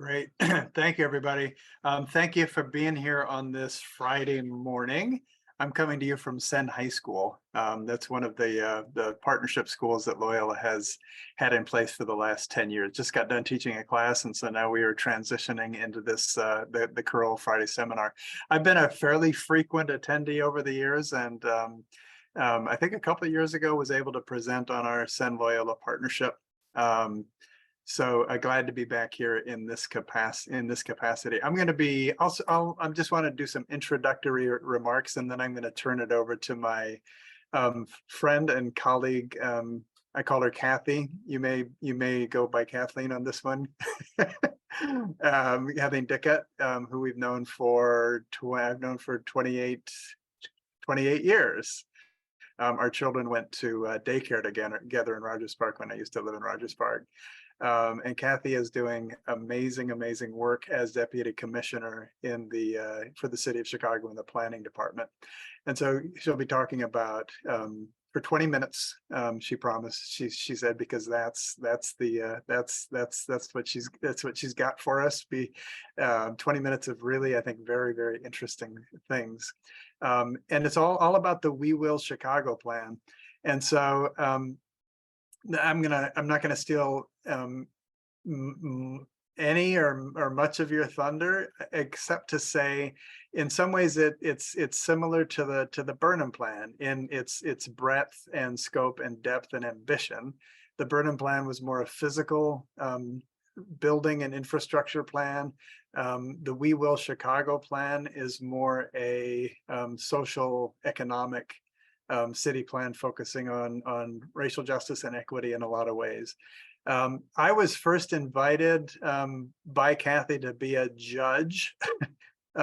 Great. Thank you, everybody. Thank you for being here on this Friday morning. I'm coming to you from Senn High School. That's one of the partnership schools that Loyola has had in place for the last 10 years. Just got done teaching a class, and so now we are transitioning into this the Curl Friday seminar. I've been a fairly frequent attendee over the years, and I think a couple of years ago was able to present on our Senn Loyola partnership. So glad to be back here in this capacity. I'm going to be also. I just want to do some introductory remarks, and then I'm going to turn it over to my friend and colleague. I call her Kathy. You may go by Kathleen on this one. Kathleen Dickhut, who we've known for I've known for 28 years. Our children went to daycare together in Rogers Park when I used to live in Rogers Park. And Kathy is doing amazing work as deputy commissioner in for the city of Chicago in the planning department. And so she'll be talking about for 20 minutes. She promised. She said, because that's what she's got for us. 20 minutes of really, I think, very interesting things. And it's all about the We Will Chicago plan. And so I'm not gonna steal any or much of your thunder, except to say, in some ways, it's similar to the Burnham plan in its breadth and scope and depth and ambition. The Burnham plan was more a physical building and infrastructure plan. The We Will Chicago plan is more a social, economic city plan focusing on racial justice and equity in a lot of ways. I was first invited by Kathy to be a judge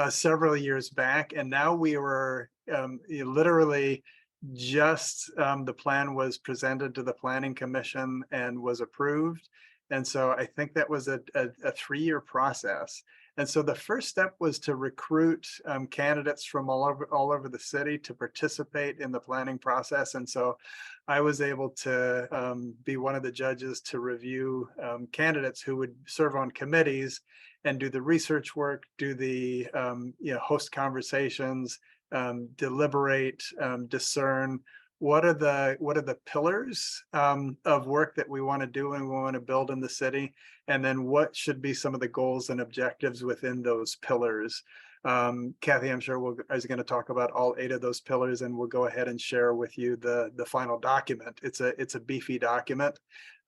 several years back, and now we were literally just the plan was presented to the Planning Commission and was approved. And so I think that was a 3-year process. And so the first step was to recruit candidates from all over the city to participate in the planning process. And so I was able to be one of the judges to review candidates who would serve on committees and do the research work, do the host conversations, deliberate, discern what are the pillars of work that we want to do and we want to build in the city, and then what should be some of the goals and objectives within those pillars. Kathy, I'm sure is going to talk about all 8 of those pillars, and we'll go ahead and share with you the final document. It's a beefy document,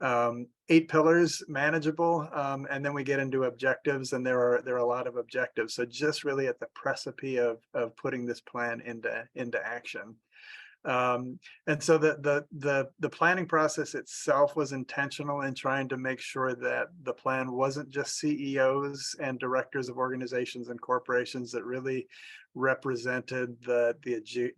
8 pillars, manageable, and then we get into objectives, and there are a lot of objectives. So just really at the precipice of putting this plan into action. And so the planning process itself was intentional in trying to make sure that the plan wasn't just CEOs and directors of organizations and corporations, that really represented the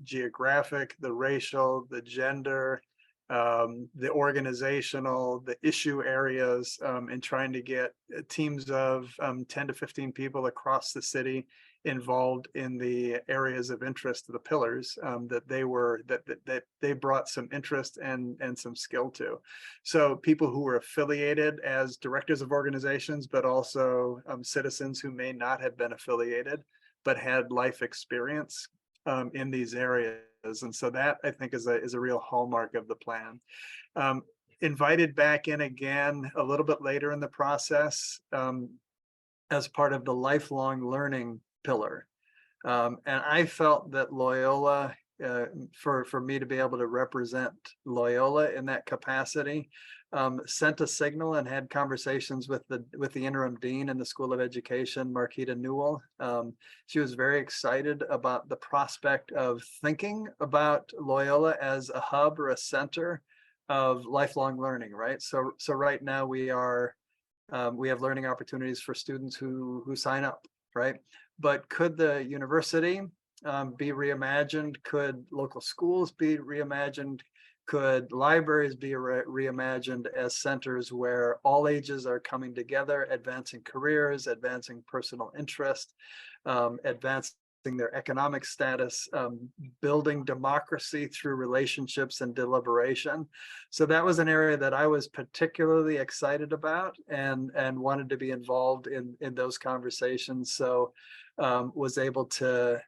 geographic, the racial, the gender, the organizational, the issue areas, and trying to get teams of 10 to 15 people across the city involved in the areas of interest of the pillars that they brought some interest and some skill to. So people who were affiliated as directors of organizations, but also citizens who may not have been affiliated, but had life experience in these areas. And so that, I think, is a real hallmark of the plan. Invited back in again a little bit later in the process as part of the lifelong learning pillar. And I felt that Loyola, for me to be able to represent Loyola in that capacity, sent a signal and had conversations with the interim dean in the School of Education, Marquita Newell. She was very excited about the prospect of thinking about Loyola as a hub or a center of lifelong learning, right? So right now we have learning opportunities for students who sign up, right? But could the university be reimagined? Could local schools be reimagined? Could libraries be reimagined as centers where all ages are coming together, advancing careers, advancing personal interest, advancing their economic status, building democracy through relationships and deliberation. So that was an area that I was particularly excited about and wanted to be involved in those conversations. So was able to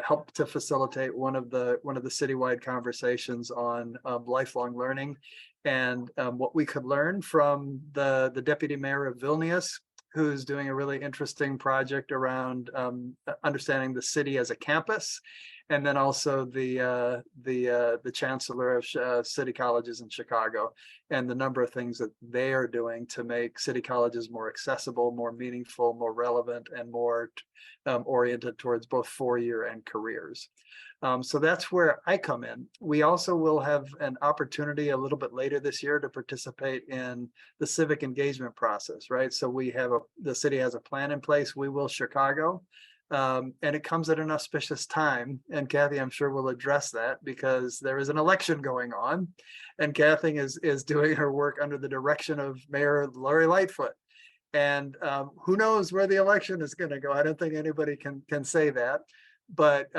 help to facilitate one of the citywide conversations on lifelong learning and what we could learn from the deputy mayor of Vilnius, who's doing a really interesting project around understanding the city as a campus, and then also the chancellor of city colleges in Chicago, and the number of things that they are doing to make city colleges more accessible, more meaningful, more relevant, and more oriented towards both four-year and careers. So that's where I come in. We also will have an opportunity a little bit later this year to participate in the civic engagement process, right? So we have the city has a plan in place. We will Chicago. And it comes at an auspicious time. And Kathy, I'm sure will address that because there is an election going on. And Kathy is doing her work under the direction of Mayor Lori Lightfoot. And who knows where the election is going to go? I don't think anybody can say that. But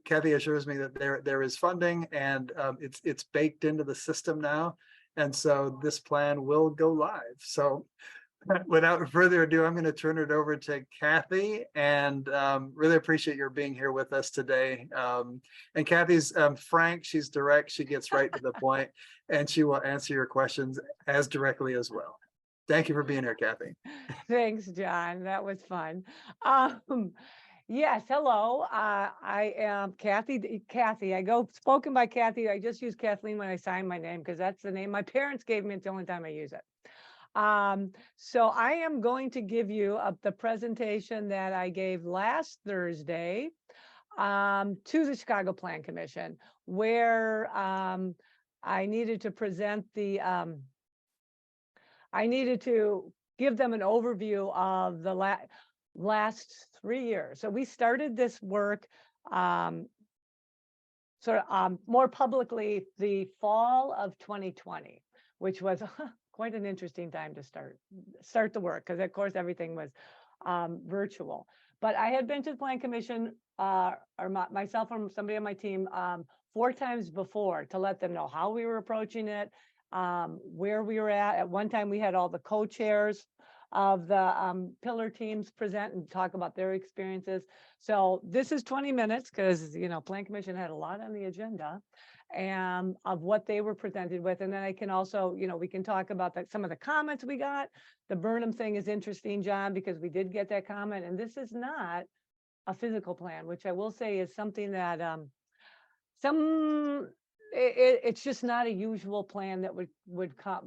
Kathy assures me that there is funding and it's baked into the system now. And so this plan will go live. So without further ado, I'm going to turn it over to Kathy and really appreciate your being here with us today. And Kathy's frank, she's direct, she gets right to the point, and she will answer your questions as directly as well. Thank you for being here, Kathy. Thanks, John. That was fun. Yes, hello. I am Kathy. I go spoken by Kathy. I just use Kathleen when I sign my name because that's the name my parents gave me. It's the only time I use it. So I am going to give you the presentation that I gave last Thursday to the Chicago Plan Commission, where I needed to present I needed to give them an overview of the last 3 years. So we started this work more publicly the fall of 2020, which was quite an interesting time to start the work because of course everything was virtual. But I had been to the Plan Commission myself or somebody on my team 4 times before to let them know how we were approaching it, where we were at. At one time we had all the co-chairs of the pillar teams present and talk about their experiences. So this is 20 minutes because, Plan Commission had a lot on the agenda and of what they were presented with. And then I can also, we can talk about some of the comments we got. The Burnham thing is interesting, John, because we did get that comment. And this is not a physical plan, which I will say is something that it's just not a usual plan that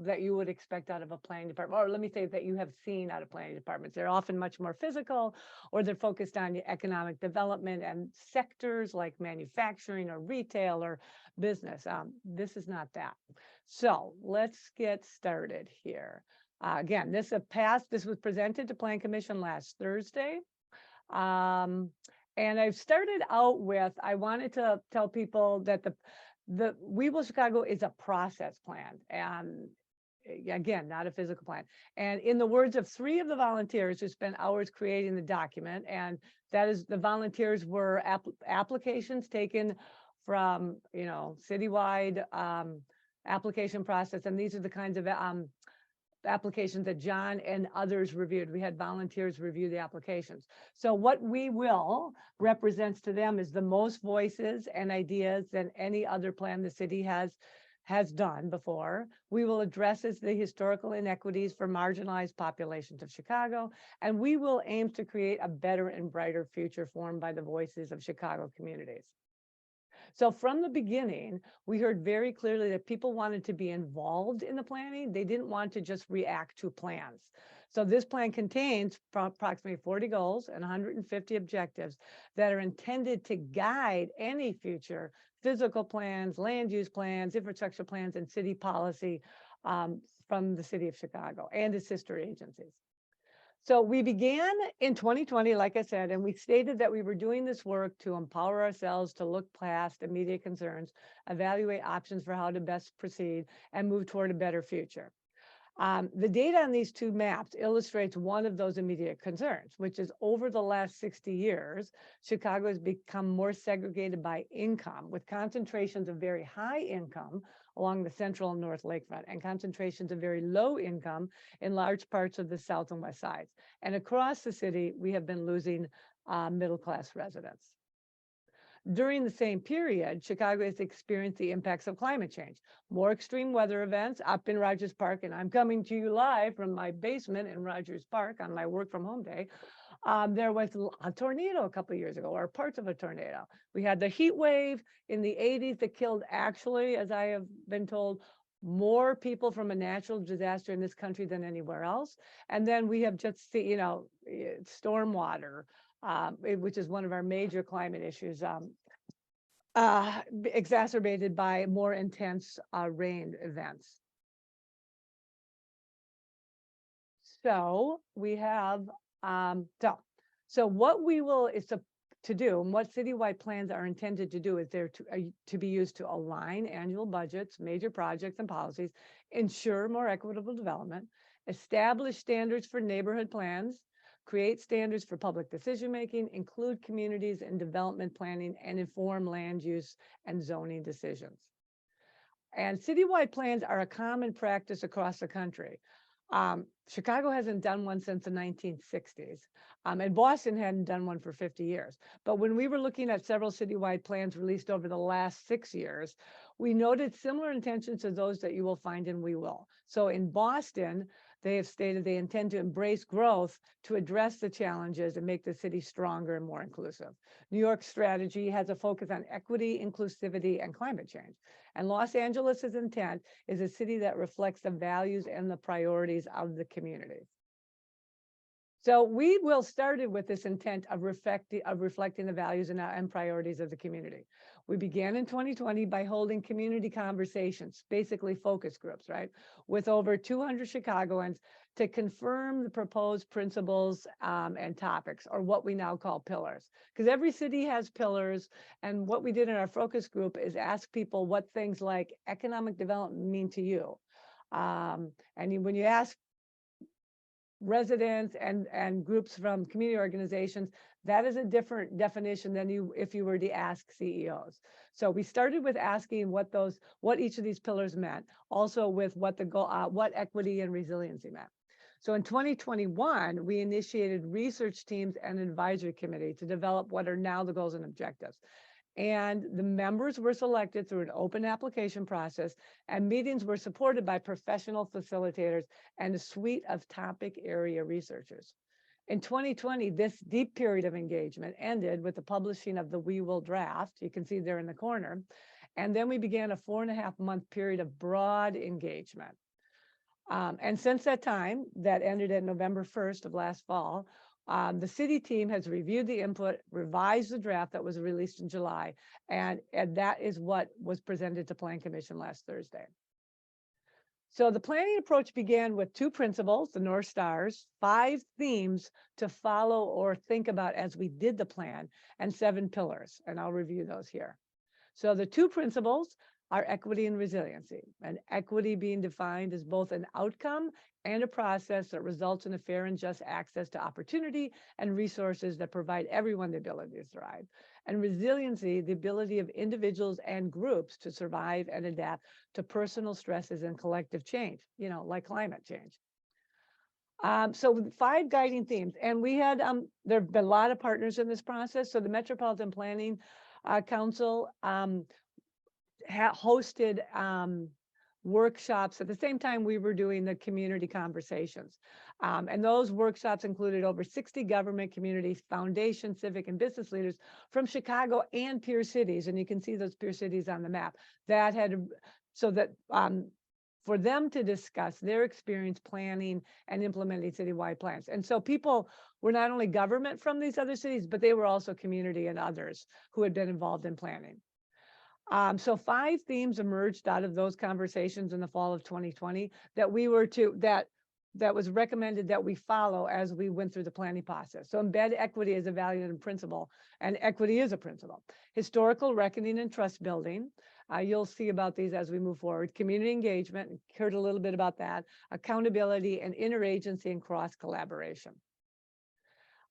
that you would expect out of a planning department, or let me say that you have seen out of planning departments. They're often much more physical, or they're focused on economic development and sectors like manufacturing or retail or business. This is not that. So let's get started here. Again, this was presented to Plan Commission last Thursday. And I've started out with, I wanted to tell people that the We Will Chicago is a process plan, and again, not a physical plan. And in the words of 3 of the volunteers who spent hours creating the document, and that is the volunteers were applications taken from, citywide application process. And these are the kinds of applications that John and others reviewed. We had volunteers review the applications. So what We Will represents to them is the most voices and ideas than any other plan the city has done before. We Will addresses the historical inequities for marginalized populations of Chicago, and We Will aims to create a better and brighter future formed by the voices of Chicago communities. So from the beginning, we heard very clearly that people wanted to be involved in the planning. They didn't want to just react to plans. So this plan contains approximately 40 goals and 150 objectives that are intended to guide any future physical plans, land use plans, infrastructure plans, and city policy from the city of Chicago and its sister agencies. So we began in 2020, like I said, and we stated that we were doing this work to empower ourselves to look past immediate concerns, evaluate options for how to best proceed, and move toward a better future. The data on these two maps illustrates one of those immediate concerns, which is over the last 60 years, Chicago has become more segregated by income, with concentrations of very high income along the central and north lakefront, and concentrations of very low income in large parts of the south and west sides. And across the city, we have been losing middle-class residents. During the same period, Chicago has experienced the impacts of climate change, more extreme weather events up in Rogers Park, and I'm coming to you live from my basement in Rogers Park on my work from home day. There was a tornado a couple of years ago, or parts of a tornado. We had the heat wave in the 80s that killed, actually, as I have been told, more people from a natural disaster in this country than anywhere else. And then we have just seen, stormwater, which is one of our major climate issues, exacerbated by more intense rain events. So we have, so what we will is to do, and what citywide plans are intended to do is they're to be used to align annual budgets, major projects and policies, ensure more equitable development, establish standards for neighborhood plans, create standards for public decision-making, include communities in development planning, and inform land use and zoning decisions. And citywide plans are a common practice across the country. Chicago hasn't done one since the 1960s, and Boston hadn't done one for 50 years. But when we were looking at several citywide plans released over the last 6 years, we noted similar intentions to those that you will find in We Will. So in Boston, they have stated they intend to embrace growth to address the challenges and make the city stronger and more inclusive. New York's strategy has a focus on equity, inclusivity, and climate change. And Los Angeles's intent is a city that reflects the values and the priorities of the community. So we will started with this intent of reflecting the values and priorities of the community. We began in 2020 by holding community conversations, basically focus groups, right, with over 200 Chicagoans to confirm the proposed principles and topics, or what we now call pillars. Because every city has pillars, and what we did in our focus group is ask people what things like economic development mean to you. And when you ask residents and groups from community organizations, that is a different definition than if you were to ask CEOs. So we started with asking what each of these pillars meant, also with what equity and resiliency meant. So in 2021, we initiated research teams and an advisory committee to develop what are now the goals and objectives. And the members were selected through an open application process, and meetings were supported by professional facilitators and a suite of topic area researchers. In 2020, this deep period of engagement ended with the publishing of the We Will draft. You can see there in the corner. And then we began a 4.5-month period of broad engagement. And since that time, that ended at November 1st of last fall, the city team has reviewed the input, revised the draft that was released in July, and that is what was presented to Plan Commission last Thursday. So the planning approach began with 2 principles, the North Stars, 5 themes to follow or think about as we did the plan, and 7 pillars, and I'll review those here. So the 2 principles are equity and resiliency, and equity being defined as both an outcome and a process that results in a fair and just access to opportunity and resources that provide everyone the ability to thrive. And resiliency, the ability of individuals and groups to survive and adapt to personal stresses and collective change, like climate change. So 5 guiding themes, and we had, there have been a lot of partners in this process. So the Metropolitan Planning Council hosted workshops at the same time we were doing the community conversations. And those workshops included over 60 government, communities, foundations, civic and business leaders from Chicago and peer cities. And you can see those peer cities on the map that had, so that for them to discuss their experience planning and implementing citywide plans. And so people were not only government from these other cities, but they were also community and others who had been involved in planning. So 5 themes emerged out of those conversations in the fall of 2020 that that was recommended that we follow as we went through the planning process. So embed equity as a value and principle, and equity is a principle. Historical reckoning and trust building. You'll see about these as we move forward. Community engagement, heard a little bit about that. Accountability and interagency and cross collaboration.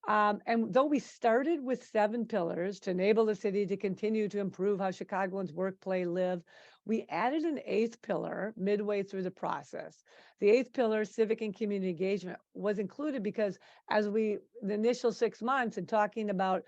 And though we started with 7 pillars to enable the city to continue to improve how Chicagoans work, play, live, we added an 8th pillar midway through the process. The 8th pillar, civic and community engagement, was included because as the initial 6 months and talking about,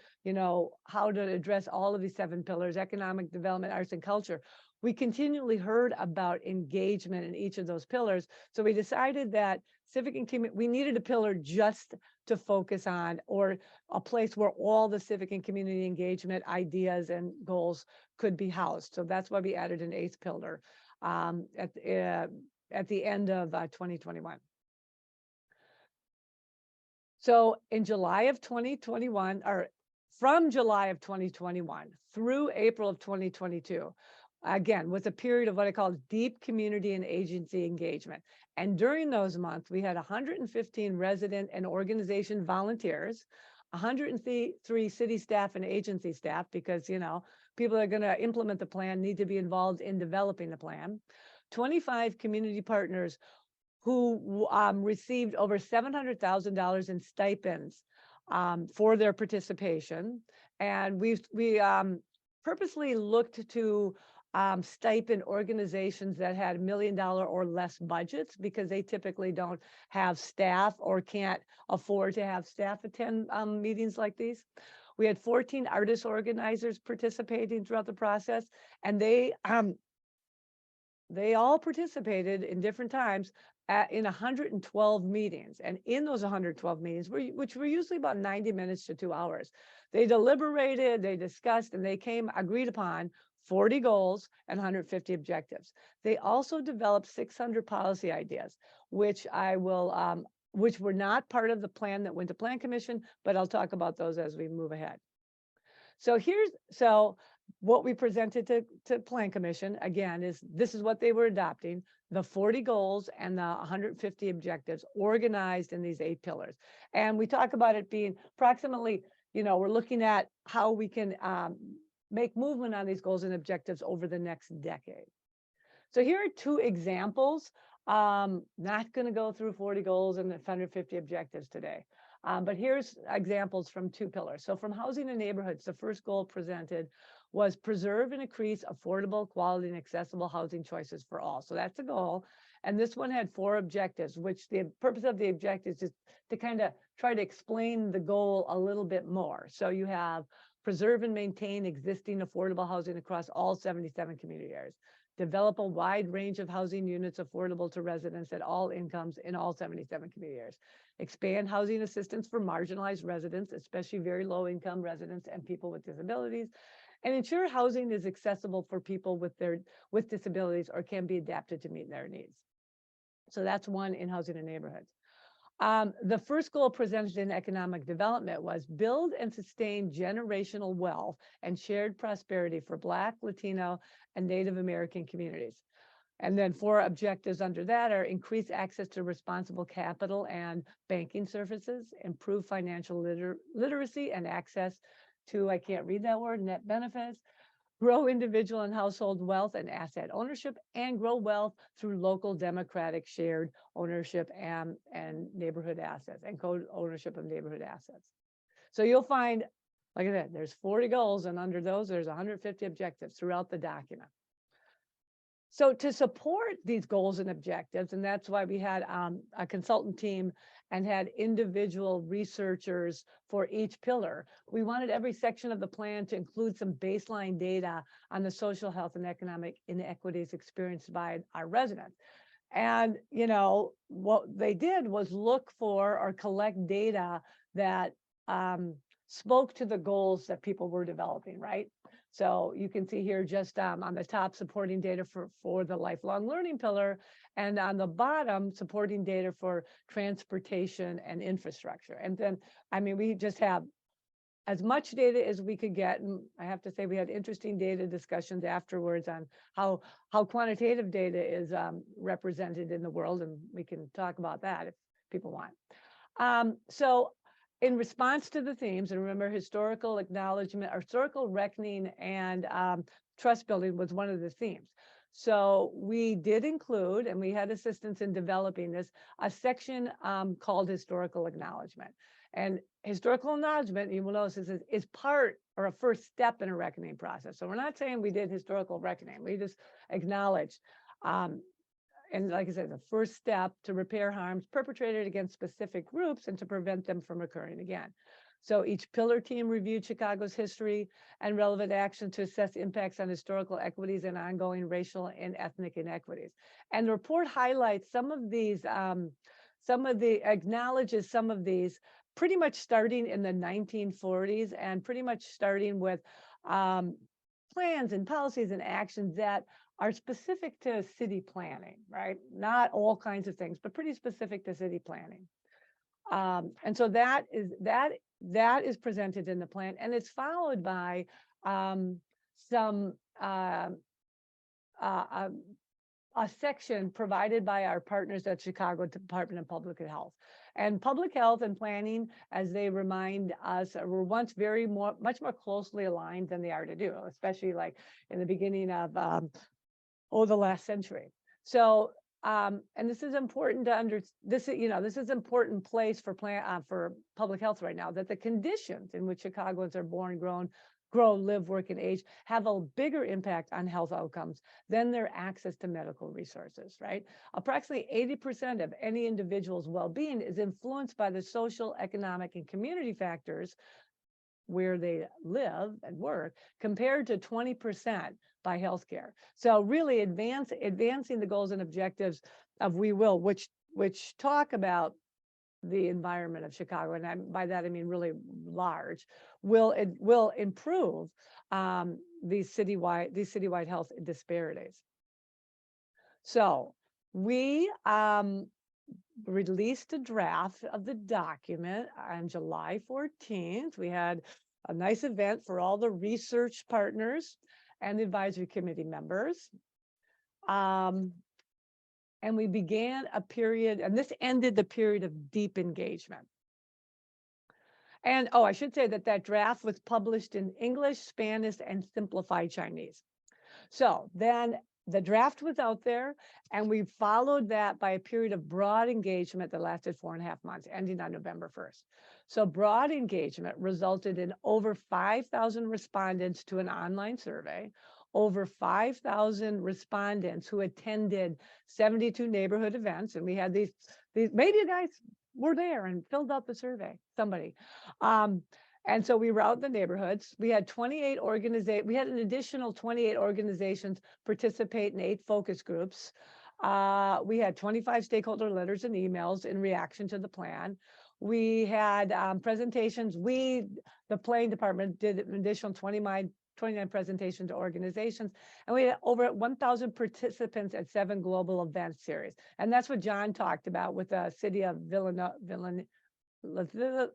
how to address all of these 7 pillars, economic development, arts and culture, we continually heard about engagement in each of those pillars. So we decided that civic and community, we needed a pillar just to focus on, or a place where all the civic and community engagement ideas and goals could be housed. So that's why we added an 8th pillar at the end of 2021. So in July of 2021, or from July of 2021 through April of 2022, again, with a period of what I call deep community and agency engagement. And during those months, we had 115 resident and organization volunteers, 103 city staff and agency staff, because, people that are going to implement the plan need to be involved in developing the plan, 25 community partners who received over $700,000 in stipends for their participation. And we purposely looked to stipend organizations that had $1 million or less budgets, because they typically don't have staff or can't afford to have staff attend meetings like these. We had 14 artist organizers participating throughout the process, and they all participated in different times in 112 meetings. And in those 112 meetings, which were usually about 90 minutes to 2 hours, they deliberated, they discussed, and they agreed upon 40 goals and 150 objectives. They also developed 600 policy ideas, which which were not part of the plan that went to Plan Commission, but I'll talk about those as we move ahead. So what we presented to Plan Commission, again, this is what they were adopting: the 40 goals and the 150 objectives organized in these 8 pillars. And we talk about it being approximately, we're looking at how we can make movement on these goals and objectives over the next decade. So here are 2 examples. Not going to go through 40 goals and 150 objectives today. But here's examples from 2 pillars. So from housing and neighborhoods, the first goal presented was preserve and increase affordable, quality, and accessible housing choices for all. So that's a goal. And this one had 4 objectives, which the purpose of the objectives is to kind of try to explain the goal a little bit more. So you have preserve and maintain existing affordable housing across all 77 community areas. Develop a wide range of housing units affordable to residents at all incomes in all 77 community areas. Expand housing assistance for marginalized residents, especially very low income residents and people with disabilities. And ensure housing is accessible for people with disabilities or can be adapted to meet their needs. So that's one in housing and neighborhoods. The first goal presented in economic development was build and sustain generational wealth and shared prosperity for Black, Latino, and Native American communities. And then 4 objectives under that are increase access to responsible capital and banking services, improve financial literacy and access to, I can't read that word, net benefits, grow individual and household wealth and asset ownership, and grow wealth through local democratic shared ownership and neighborhood assets and co-ownership of neighborhood assets. So you'll find, like I said, there's 40 goals, and under those, there's 150 objectives throughout the document. So to support these goals and objectives, and that's why we had a consultant team and had individual researchers for each pillar, we wanted every section of the plan to include some baseline data on the social, health, and economic inequities experienced by our residents. And, what they did was look for or collect data that spoke to the goals that people were developing, right? So you can see here just on the top, supporting data for the lifelong learning pillar, and on the bottom, supporting data for transportation and infrastructure. And then, we just have as much data as we could get. And I have to say, we had interesting data discussions afterwards on how quantitative data is represented in the world. And we can talk about that people want. So in response to the themes, and remember, historical acknowledgement, or historical reckoning, and trust building was one of the themes. So we did include, and we had assistance in developing this, a section called historical acknowledgement. And historical acknowledgement, you will notice, is part or a first step in a reckoning process. So we're not saying we did historical reckoning. We just acknowledged. And like I said, the first step to repair harms perpetrated against specific groups and to prevent them from occurring again. So each pillar team reviewed Chicago's history and relevant action to assess impacts on historical equities and ongoing racial and ethnic inequities. And the report highlights some of these, acknowledges some of these, pretty much starting in the 1940s and pretty much starting with plans and policies and actions that are specific to city planning, right? Not all kinds of things, but pretty specific to city planning. And so that is presented in the plan, and it's followed by some a section provided by our partners at Chicago Department of Public Health. And public health and planning, as they remind us, were once much more closely aligned than they are to do, especially like in the beginning of the last century. So and this is important to this is important place for public health right now, that the conditions in which Chicagoans are born, grow, live, work, and age have a bigger impact on health outcomes than their access to medical resources, right? Approximately 80% of any individual's well-being is influenced by the social, economic, and community factors where they live and work, compared to 20% by healthcare. So really advancing the goals and objectives of We Will, which talk about the environment of Chicago, and by that I mean really large, will improve these citywide health disparities. So we released a draft of the document on July 14th. We had a nice event for all the research partners and the advisory committee members. And we began a period, and this ended the period of deep engagement. And I should say that draft was published in English, Spanish, and simplified Chinese. So then the draft was out there, and we followed that by a period of broad engagement that lasted 4.5 months, ending on November 1st. So broad engagement resulted in over 5,000 respondents to an online survey, over 5,000 respondents who attended 72 neighborhood events. And we had these maybe you guys were there and filled out the survey, somebody. And so we were out in the neighborhoods. We had we had an additional 28 organizations participate in 8 focus groups. We had 25 stakeholder letters and emails in reaction to the plan. We had presentations. The planning department did an additional 29 presentations to organizations, and we had over 1,000 participants at 7 global event series. And that's what John talked about with the city of Vilna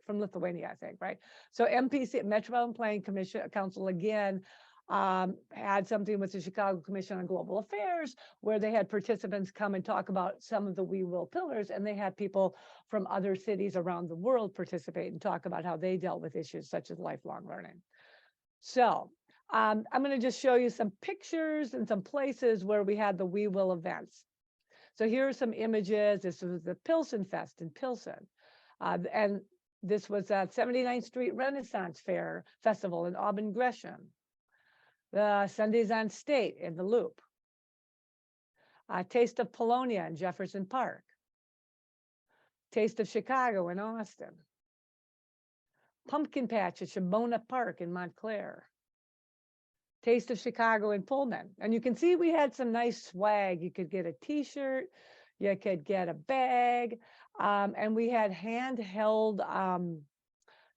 from Lithuania, I think, right? So MPC, Metropolitan Planning Council, again, had something with the Chicago Commission on Global Affairs, where they had participants come and talk about some of the We Will pillars, and they had people from other cities around the world participate and talk about how they dealt with issues such as lifelong learning. So I'm going to just show you some pictures and some places where we had the We Will events. So here are some images. This was the Pilsen Fest in Pilsen. And this was at 79th Street Renaissance Fair Festival in Auburn Gresham. The Sundays on State in the Loop. Taste of Polonia in Jefferson Park. Taste of Chicago in Austin. Pumpkin Patch at Shabona Park in Montclair. Taste of Chicago in Pullman. And you can see we had some nice swag. You could get a t-shirt, you could get a bag, and we had handheld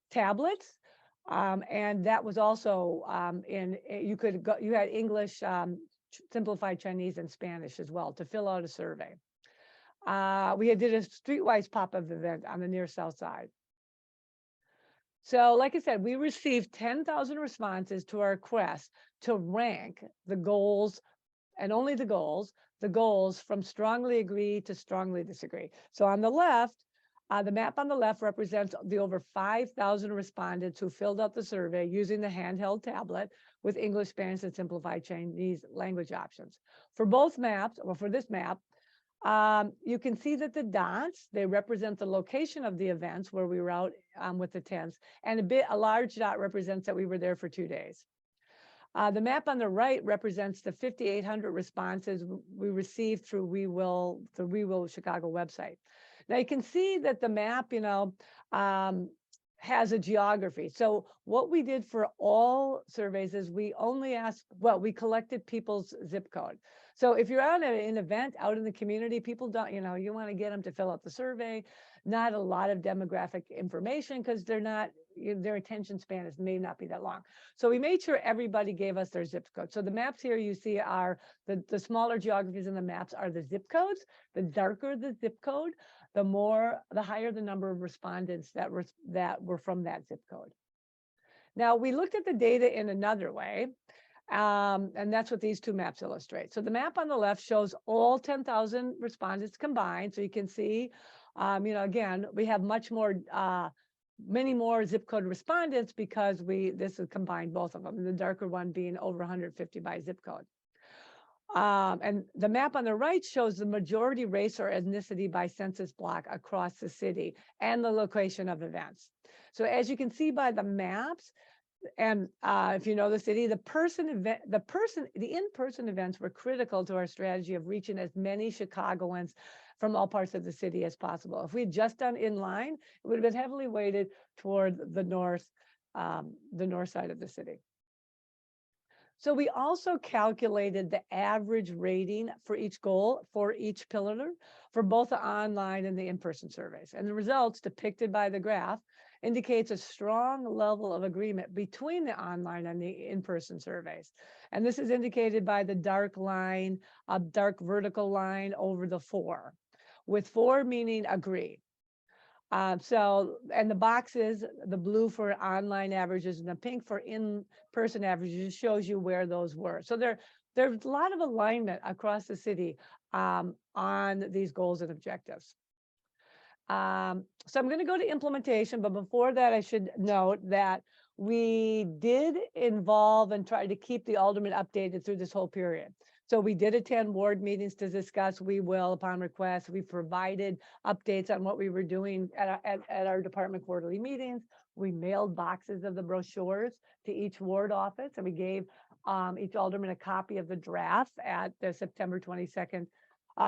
tablets. And that was also you had English, simplified Chinese, and Spanish as well to fill out a survey. We did a streetwise pop-up event on the near south side. So like I said, we received 10,000 responses to our request to rank the goals, and only the goals from strongly agree to strongly disagree. So on the left, The map on the left represents the over 5,000 respondents who filled out the survey using the handheld tablet with English, Spanish, and simplified Chinese language options. For both maps, or for this map, you can see that the dots, they represent the location of the events where we were out with the tents, and a large dot represents that we were there for 2 days. The map on the right represents the 5,800 responses we received through the We Will Chicago website. Now you can see that the map, has a geography. So what we did for all surveys is we only asked, we collected people's zip code. So if you're out at an event out in the community, people don't, you want to get them to fill out the survey, not a lot of demographic information because they're not, their attention span may not be that long. So we made sure everybody gave us their zip code. So the maps here you see are the smaller geographies in the maps are the zip codes. The darker the zip code, the higher the number of respondents that were from that zip code. Now we looked at the data in another way, and that's what these two maps illustrate. So the map on the left shows all 10,000 respondents combined. So you can see, again, we have many more zip code respondents because this is combined both of them, and the darker one being over 150 by zip code. And the map on the right shows the majority race or ethnicity by census block across the city and the location of events. So as you can see by the maps, and if you know the city, the in-person events were critical to our strategy of reaching as many Chicagoans from all parts of the city as possible. If we had just done inline, it would have been heavily weighted toward the north side of the city. So we also calculated the average rating for each goal, for each pillar, for both the online and the in-person surveys. And the results depicted by the graph indicates a strong level of agreement between the online and the in-person surveys. And this is indicated by the dark line, a dark vertical line over the 4, with 4 meaning agree. And the boxes, the blue for online averages and the pink for in-person averages shows you where those were. So there's a lot of alignment across the city on these goals and objectives. So I'm going to go to implementation, but before that, I should note that we did involve and try to keep the aldermen updated through this whole period. So we did attend ward meetings to discuss We Will upon request. We provided updates on what we were doing at our department quarterly meetings. We mailed boxes of the brochures to each ward office, and we gave each alderman a copy of the draft at the September 22nd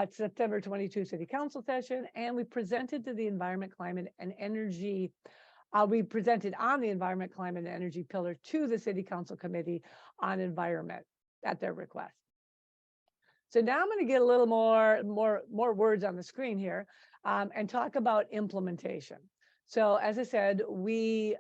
September 22 City Council session, and we presented to the Environment, Climate, and Energy. We presented on the Environment, Climate, and Energy pillar to the City Council Committee on Environment at their request. So now I'm going to get a little more words on the screen here and talk about implementation. So as I said, the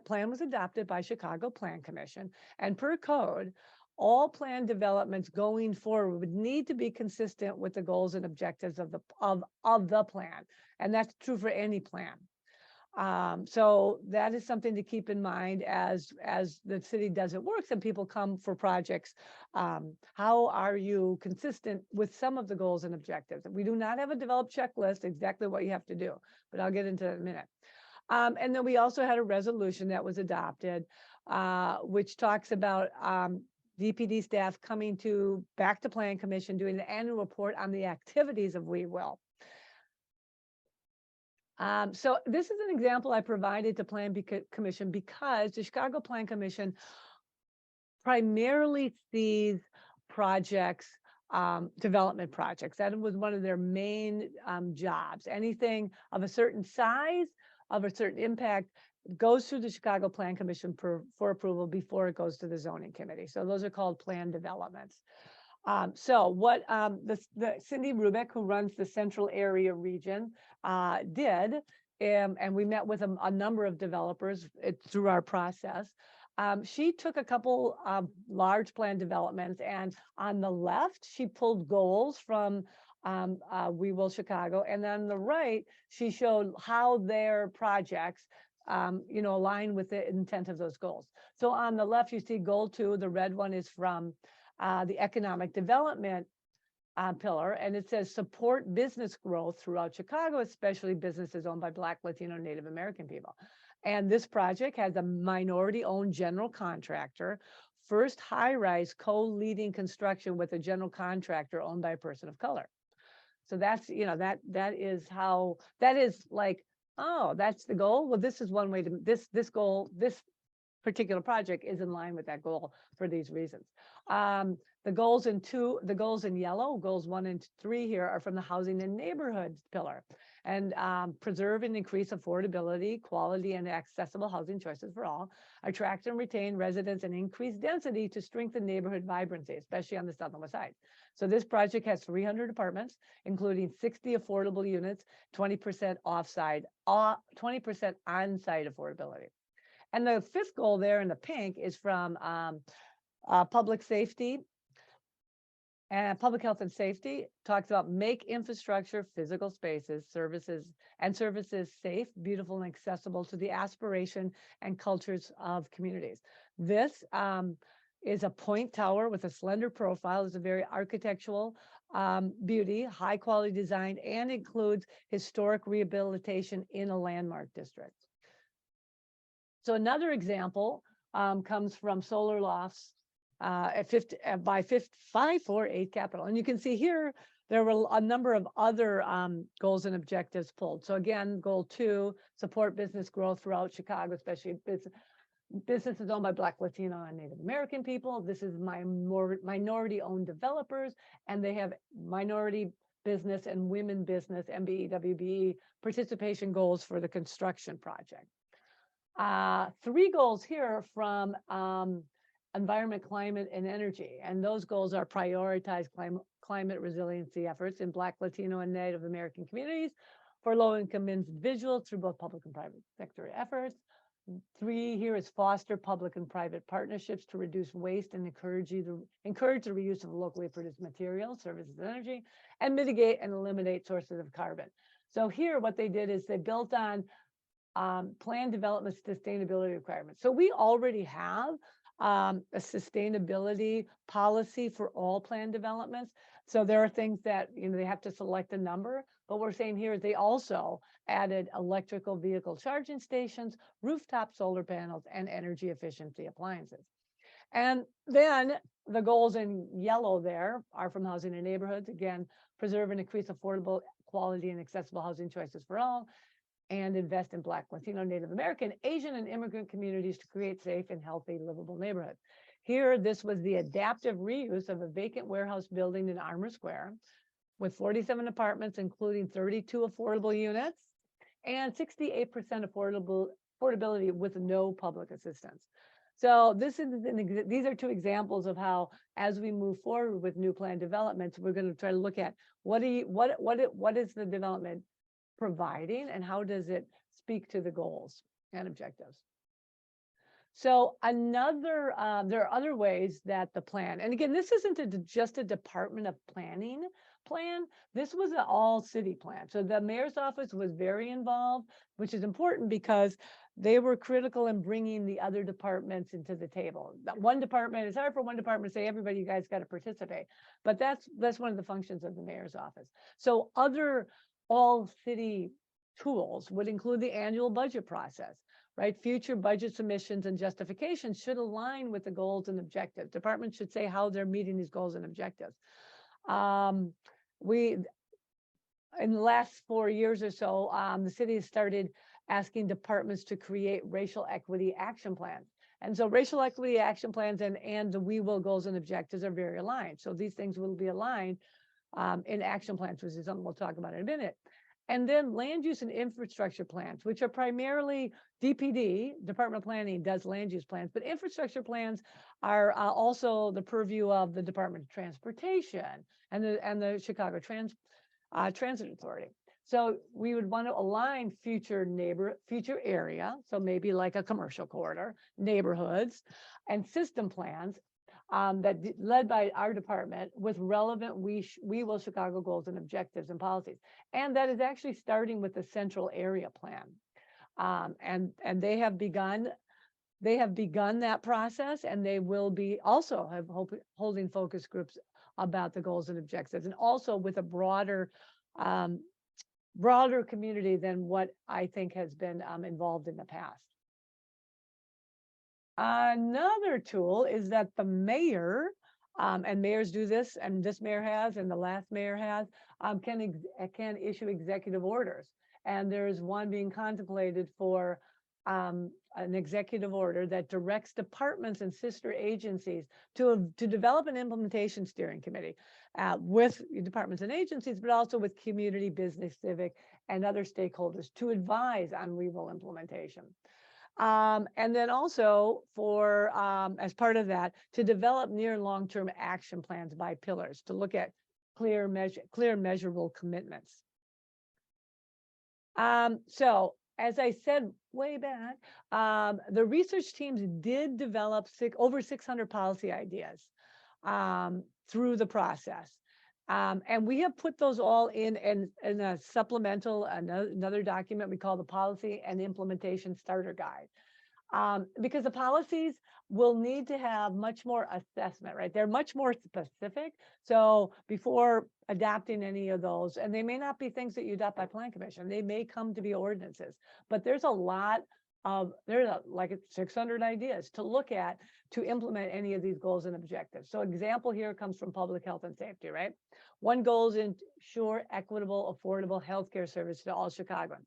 plan was adopted by Chicago Plan Commission, and per code, all plan developments going forward would need to be consistent with the goals and objectives of the plan. And that's true for any plan. So that is something to keep in mind as the city does it works and people come for projects. How are you consistent with some of the goals and objectives? We do not have a developed checklist, exactly what you have to do, but I'll get into that in a minute. And then we also had a resolution that was adopted, which talks about DPD staff coming back to Plan Commission, doing the annual report on the activities of We Will. So this is an example I provided to Plan Commission because the Chicago Plan Commission primarily sees projects, development projects. That was one of their main jobs. Anything of a certain size, of a certain impact, goes through the Chicago Plan Commission for approval before it goes to the zoning committee. So those are called plan developments. So what the Cindy Rubick, who runs the Central Area region, did, and we met with a number of developers through our process. She took a couple large plan developments, and on the left, she pulled goals from We Will Chicago, and then on the right, she showed how their projects align with the intent of those goals. So on the left, you see goal 2, the red one is from the economic development pillar, and it says support business growth throughout Chicago, especially businesses owned by Black, Latino, Native American people. And this project has a minority-owned general contractor, first high-rise co-leading construction with a general contractor owned by a person of color. So that's, that is how, that is like, oh, that's the goal. Well, this is one way to, this goal, this particular project is in line with that goal for these reasons. The goals in yellow, goals 1 and 3 here are from the housing and neighborhoods pillar, and preserve and increase affordability, quality, and accessible housing choices for all, attract and retain residents, and increase density to strengthen neighborhood vibrancy, especially on the south and west side. So this project has 300 apartments, including 60 affordable units, 20% offside, 20% on-site affordability. And the 5th goal there in the pink is from public safety and public health and safety. Talks about make infrastructure, physical spaces, services safe, beautiful, and accessible to the aspiration and cultures of communities. This is a point tower with a slender profile. It's a very architectural beauty, high quality design, and includes historic rehabilitation in a landmark district. So another example comes from Solar Lofts at 548 Capital. And you can see here, there were a number of other goals and objectives pulled. So again, goal 2, support business growth throughout Chicago, especially businesses owned by Black, Latino, and Native American people. This is minority-owned developers, and they have minority business and women business, MBE, WBE, participation goals for the construction project. 3 goals here from environment, climate, and energy. And those goals are prioritize climate resiliency efforts in Black, Latino, and Native American communities for low-income individuals through both public and private sector efforts. 3 here is foster public and private partnerships to reduce waste and encourage the reuse of locally produced materials, services, and energy, and mitigate and eliminate sources of carbon. So here, what they did is they built on plan development sustainability requirements. So we already have a sustainability policy for all plan developments. So there are things that, they have to select a number, but we're saying here they also added electrical vehicle charging stations, rooftop solar panels, and energy efficiency appliances. And then the goals in yellow there are from housing and neighborhoods. Again, preserve and increase affordable, quality, and accessible housing choices for all, and invest in Black, Latino, Native American, Asian, and immigrant communities to create safe and healthy livable neighborhoods. Here, this was the adaptive reuse of a vacant warehouse building in Armour Square with 47 apartments, including 32 affordable units and 68% affordability with no public assistance. So these are 2 examples of how, as we move forward with new plan developments, we're going to try to look at what is the development providing, and how does it speak to the goals and objectives. So there are other ways that the plan, and again, this isn't just a Department of Planning plan, this was an all city plan. So the mayor's office was very involved, which is important because they were critical in bringing the other departments into the table. That one department, it's hard for one department to say, everybody, you guys got to participate, but that's one of the functions of the mayor's office. So other all city tools would include the annual budget process, right? Future budget submissions and justifications should align with the goals and objectives. Departments should say how they're meeting these goals and objectives. In the last 4 years or so, the city has started asking departments to create racial equity action plans. And so racial equity action plans and the We Will goals and objectives are very aligned. So these things will be aligned in action plans, which is something we'll talk about in a minute. And then land use and infrastructure plans, which are primarily DPD, Department of Planning does land use plans, but infrastructure plans are also the purview of the Department of Transportation and the Chicago Transit Authority. So we would want to align future area, so maybe like a commercial corridor, neighborhoods, and system plans that led by our department with relevant We Will Chicago goals and objectives and policies. And that is actually starting with the central area plan. And they have begun that process, and they will be also holding focus groups about the goals and objectives, and also with a broader community than what I think has been involved in the past. Another tool is that the mayor, and mayors do this, and this mayor has, and the last mayor has, can issue executive orders. And there's one being contemplated for an executive order that directs departments and sister agencies to develop an implementation steering committee with departments and agencies, but also with community, business, civic, and other stakeholders to advise on REVOL implementation. And then also for, as part of that, to develop near and long-term action plans by pillars to look at clear measurable commitments. So as I said way back, the research teams did develop over 600 policy ideas through the process. And we have put those all in a supplemental, another document we call the Policy and Implementation Starter Guide. Because the policies will need to have much more assessment, right? They're much more specific. So before adopting any of those, and they may not be things that you adopt by Plan Commission, they may come to be ordinances, but there's a lot of, like 600 ideas to look at to implement any of these goals and objectives. So example here comes from public health and safety, right? One goal is ensure equitable, affordable healthcare service to all Chicagoans.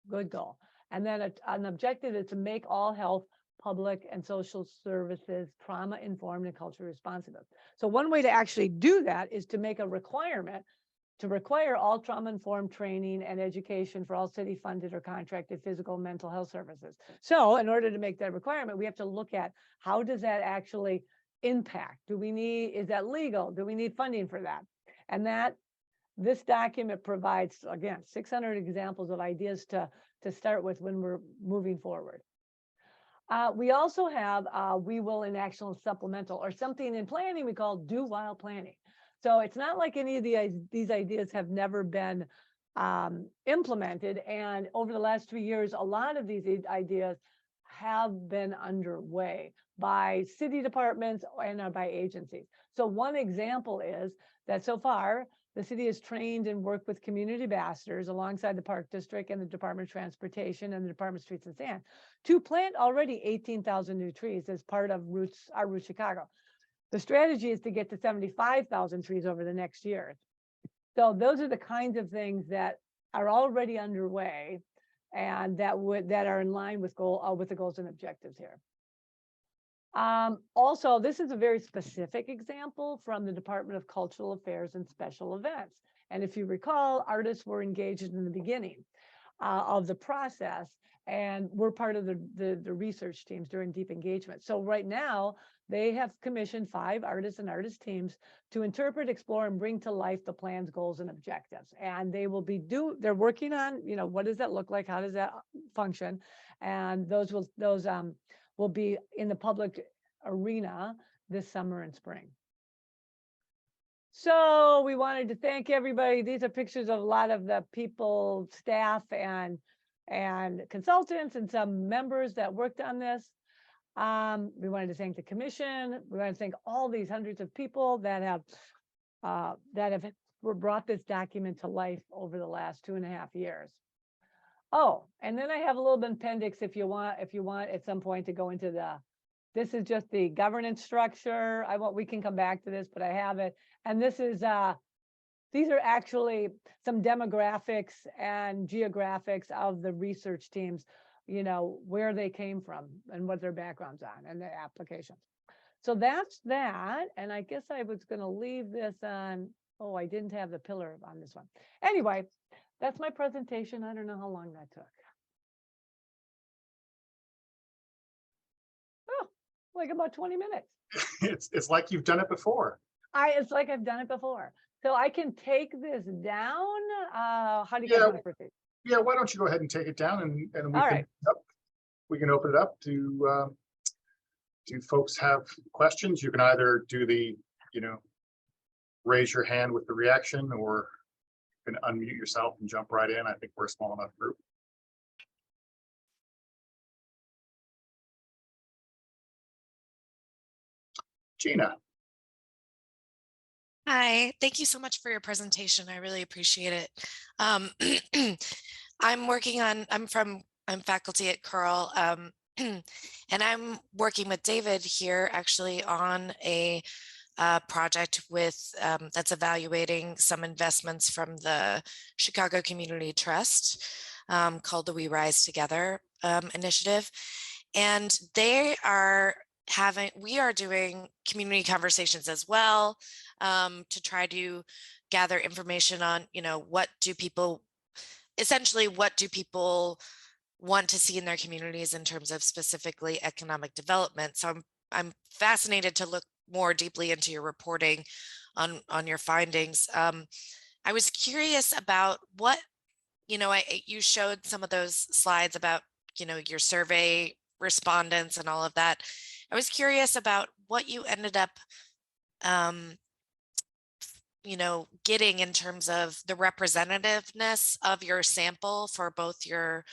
Good goal. And then an objective is to make all health, public, and social services trauma-informed and culturally responsive. So one way to actually do that is to make a requirement to require all trauma-informed training and education for all city-funded or contracted physical and mental health services. So in order to make that requirement, we have to look at how does that actually impact? Is that legal? Do we need funding for that? And this document provides, again, 600 examples of ideas to start with when we're moving forward. We also have We Will in Action Supplemental, or something in planning we call Do While Planning. So it's not like any of these ideas have never been implemented. And over the last 3 years, a lot of these ideas have been underway by city departments and by agencies. So one example is that so far, the city has trained and worked with community ambassadors alongside the Park District and the Department of Transportation and the Department of Streets and Sand to plant already 18,000 new trees as part of our Roots Chicago. The strategy is to get to 75,000 trees over the next year. So those are the kinds of things that are already underway and that are in line with the goals and objectives here. Also, this is a very specific example from the Department of Cultural Affairs and Special Events. And if you recall, artists were engaged in the beginning of the process, and we're part of the research teams during deep engagement. So right now, they have commissioned 5 artists and artist teams to interpret, explore, and bring to life the plan's goals and objectives. And they will they're working on, what does that look like? How does that function? And those will be in the public arena this summer and spring. So we wanted to thank everybody. These are pictures of a lot of the people, staff, and consultants and some members that worked on this. We wanted to thank the commission. We want to thank all these hundreds of people that have brought this document to life over the last 2.5 years. Oh, and then I have a little bit appendix if you want at some point to go into this is just the governance structure. We can come back to this, but I have it. And this is, these are actually some demographics and geographics of the research teams, where they came from and what their backgrounds on and the applications. So that's that. And I guess I was going to leave this on, I didn't have the pillar on this one. Anyway, that's my presentation. I don't know how long that took. Oh, like about 20 minutes. It's like you've done it before. It's like I've done it before. So I can take this down. How do you want to proceed? Yeah, why don't you go ahead and take it down and we can open it up to do folks have questions? You can either do the, raise your hand with the reaction, or you can unmute yourself and jump right in. I think we're a small enough group. Gina. Hi, thank you so much for your presentation. I really appreciate it. Um, I'm faculty at Curl, and I'm working with David here actually on a project with that's evaluating some investments from the Chicago Community Trust called the We Rise Together initiative. And we are doing community conversations as well to try to gather information on, what do people want to see in their communities in terms of specifically economic development. So I'm fascinated to look more deeply into your reporting on your findings. I was curious about what, you showed some of those slides about, your survey respondents and all of that. I was curious about what you ended up, getting in terms of the representativeness of your sample for both your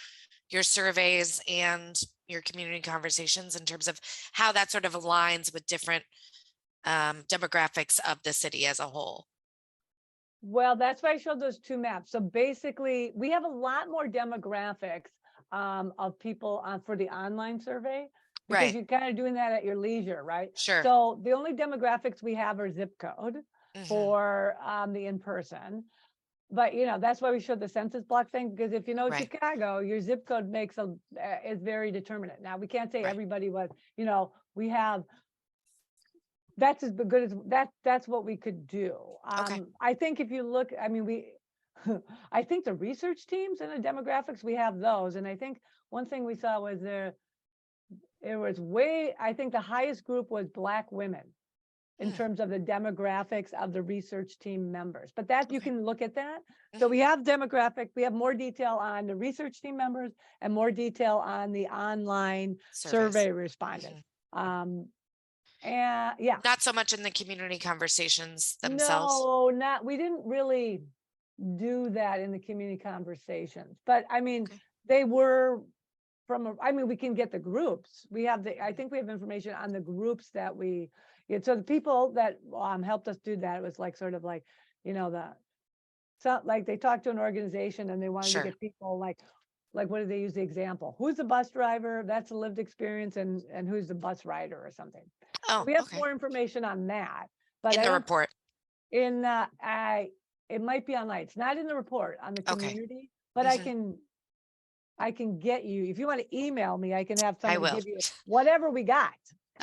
surveys and your community conversations in terms of how that sort of aligns with different demographics of the city as a whole. Well, that's why I showed those two maps. So basically, we have a lot more demographics of people for the online survey, because Right. you're kind of doing that at your leisure, right? Sure. So the only demographics we have are zip code for the in-person. But that's why we showed the census block thing, because if you know Right. Chicago, your zip code is very determinate. Now we can't say Right. everybody was, we have. That's as good as that's what we could do. Okay. I think if you look, I mean, I think the research teams and the demographics, we have those. And I think one thing we saw was I think the highest group was Black women in terms of the demographics of the research team members. But that you can look at that. So we have we have more detail on the research team members and more detail on the online survey respondents. And yeah, not so much in the community conversations themselves. No, we didn't really do that in the community conversations, but I mean, they were we can get the groups. I think we have information on the groups that so the people that helped us do that, it was like sort of like, like they talked to an organization and they wanted to get people like what did they use the example? Who's the bus driver? That's a lived experience, and who's the bus rider or something. Oh, we have more information on that, but in the report. It might be online. It's not in the report on the community, but I can get you, if you want to email me, I can have someone give you whatever we got.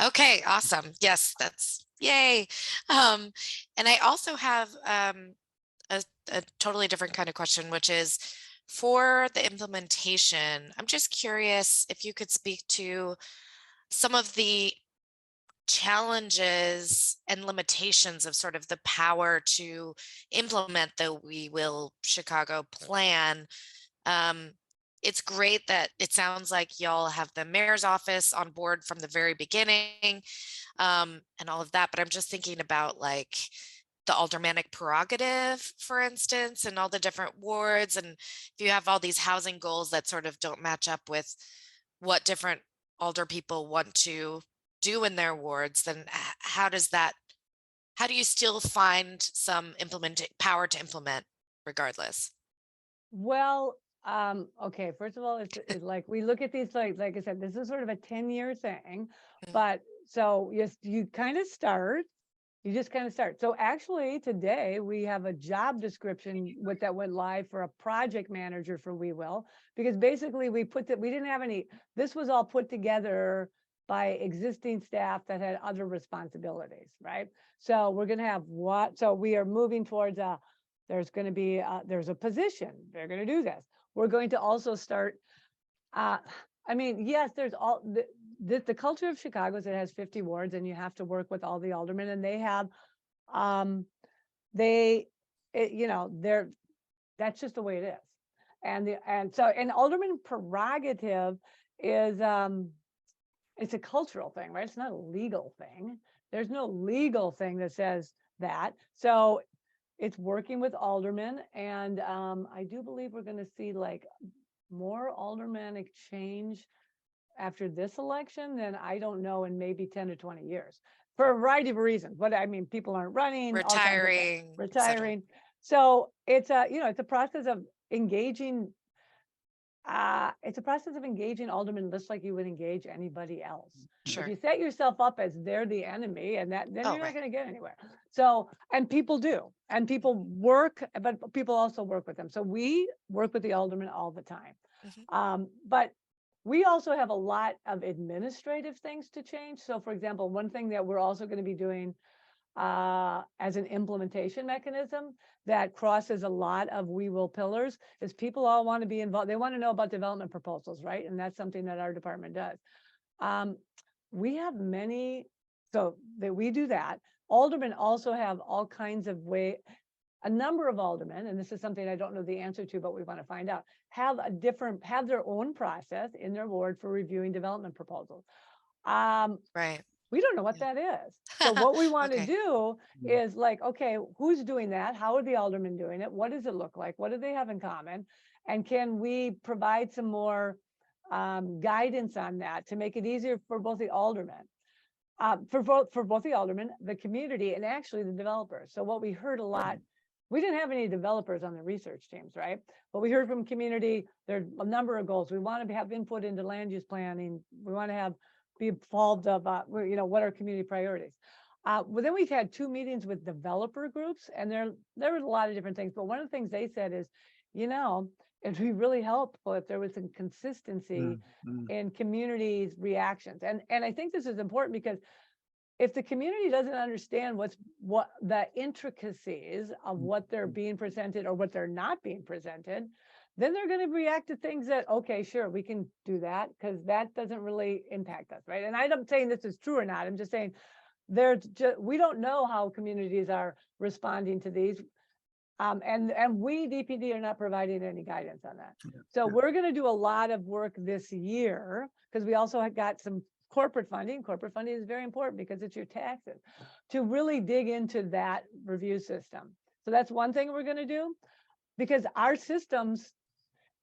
Okay, awesome. Yes, that's yay. And I also have a totally different kind of question, which is for the implementation. I'm just curious if you could speak to some of the challenges and limitations of sort of the power to implement the We Will Chicago plan. It's great that it sounds like y'all have the mayor's office on board from the very beginning and all of that, but I'm just thinking about like the aldermanic prerogative, for instance, and all the different wards. And if you have all these housing goals that sort of don't match up with what different alder people want to do in their wards, then how do you still find some power to implement regardless? Well, okay, first of all, it's like we look at these, like I said, this is sort of a 10-year thing, but so yes, you just kind of start. So actually today we have a job description that went live for a project manager for We Will, because basically we didn't have this was all put together by existing staff that had other responsibilities, right? So we're going to have so we are moving towards there's going to be there's a position. They're going to do this. We're going to also start, yes, there's all the culture of Chicago is it has 50 wards and you have to work with all the aldermen, and they have, that's just the way it is. And alderman prerogative is, it's a cultural thing, right? It's not a legal thing. There's no legal thing that says that. So it's working with aldermen, and I do believe we're going to see like more aldermanic change after this election, then I don't know in maybe 10 to 20 years for a variety of reasons. But I mean, people aren't running, all kinds of things, retiring. So it's a, it's a process of engaging. It's a process of engaging aldermen just like you would engage anybody else. Sure. If you set yourself up as they're the enemy, and then you're not right. going to get anywhere. So, and people do, and people work, but people also work with them. So we work with the aldermen all the time. But we also have a lot of administrative things to change. So for example, one thing that we're also going to be doing as an implementation mechanism that crosses a lot of we will pillars is people all want to be involved. They want to know about development proposals, right? And that's something that our department does. We have many, so that we do that. Aldermen also have all kinds of a number of aldermen, and this is something I don't know the answer to, but we want to find out, have their own process in their ward for reviewing development proposals. Right. We don't know what that is. So what we want to do is like, okay, who's doing that? How are the aldermen doing it? What does it look like? What do they have in common? And can we provide some more guidance on that to make it easier for both the aldermen, for both the aldermen, the community, and actually the developers. So what we heard a lot, we didn't have any developers on the research teams, right? But we heard from community, there are a number of goals. We want to have input into land use planning. We want to be involved of, what are community priorities. Well, then we've had 2 meetings with developer groups, and there was a lot of different things. But one of the things they said is, it'd be really helpful if there was some consistency in communities' reactions. And I think this is important because if the community doesn't understand what the intricacies of what they're being presented or what they're not being presented, then they're going to react to things that, okay, sure, we can do that because that doesn't really impact us, right? And I'm not saying this is true or not. I'm just saying we don't know how communities are responding to these. And we, DPD, are not providing any guidance on that. So we're going to do a lot of work this year because we also have got some corporate funding. Corporate funding is very important because it's your taxes, to really dig into that review system. So that's one thing we're going to do, because our systems,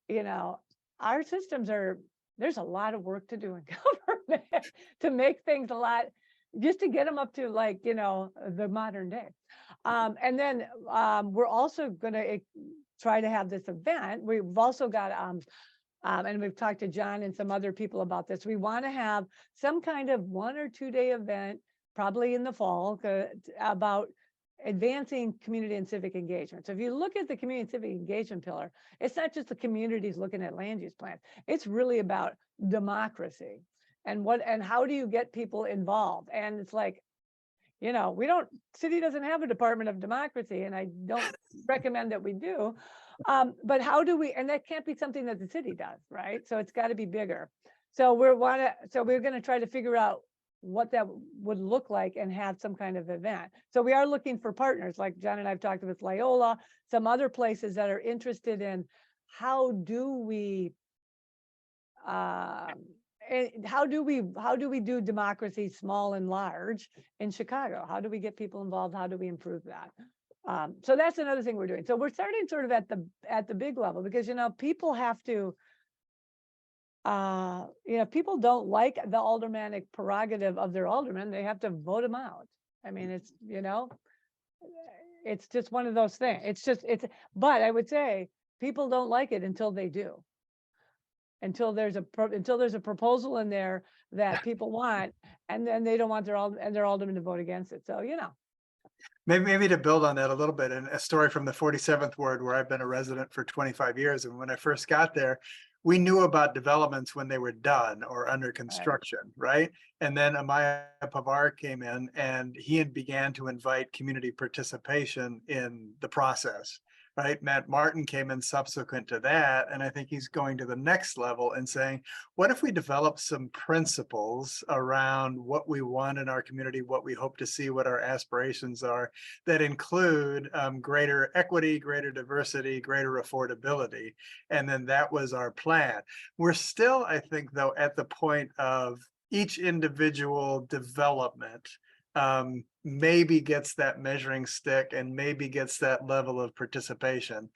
there's a lot of work to do in government to make things just to get them up to the modern day. And then we're also going to try to have this event. We've also got, and we've talked to John and some other people about this. We want to have some kind of 1 or 2 day event, probably in the fall, about advancing community and civic engagement. So if you look at the community and civic engagement pillar, it's not just the communities looking at land use plans. It's really about democracy and how do you get people involved? And it's like, city doesn't have a department of democracy, and I don't recommend that we do. But how do we, and that can't be something that the city does, right? So it's got to be bigger. So we're going to try to figure out what that would look like and have some kind of event. So we are looking for partners, like John and I've talked with Loyola, some other places that are interested in how do we do democracy small and large in Chicago? How do we get people involved? How do we improve that? So that's another thing we're doing. So we're starting sort of at the big level, because people have to people don't like the aldermanic prerogative of their alderman. They have to vote them out. I mean, it's just one of those things. But I would say people don't like it until they do. Until there's a proposal in there that people want, and then they don't want their alderman to vote against it. So, Maybe to build on that a little bit, and a story from the 47th ward where I've been a resident for 25 years. And when I first got there, we knew about developments when they were done or under construction, right? And then Amaya Pavar came in, and he began to invite community participation in the process, right? Matt Martin came in subsequent to that, and I think he's going to the next level and saying, what if we develop some principles around what we want in our community, what we hope to see, what our aspirations are, that include greater equity, greater diversity, greater affordability. And then that was our plan. We're still, I think, though, at the point of each individual development maybe gets that measuring stick and maybe gets that level of participation.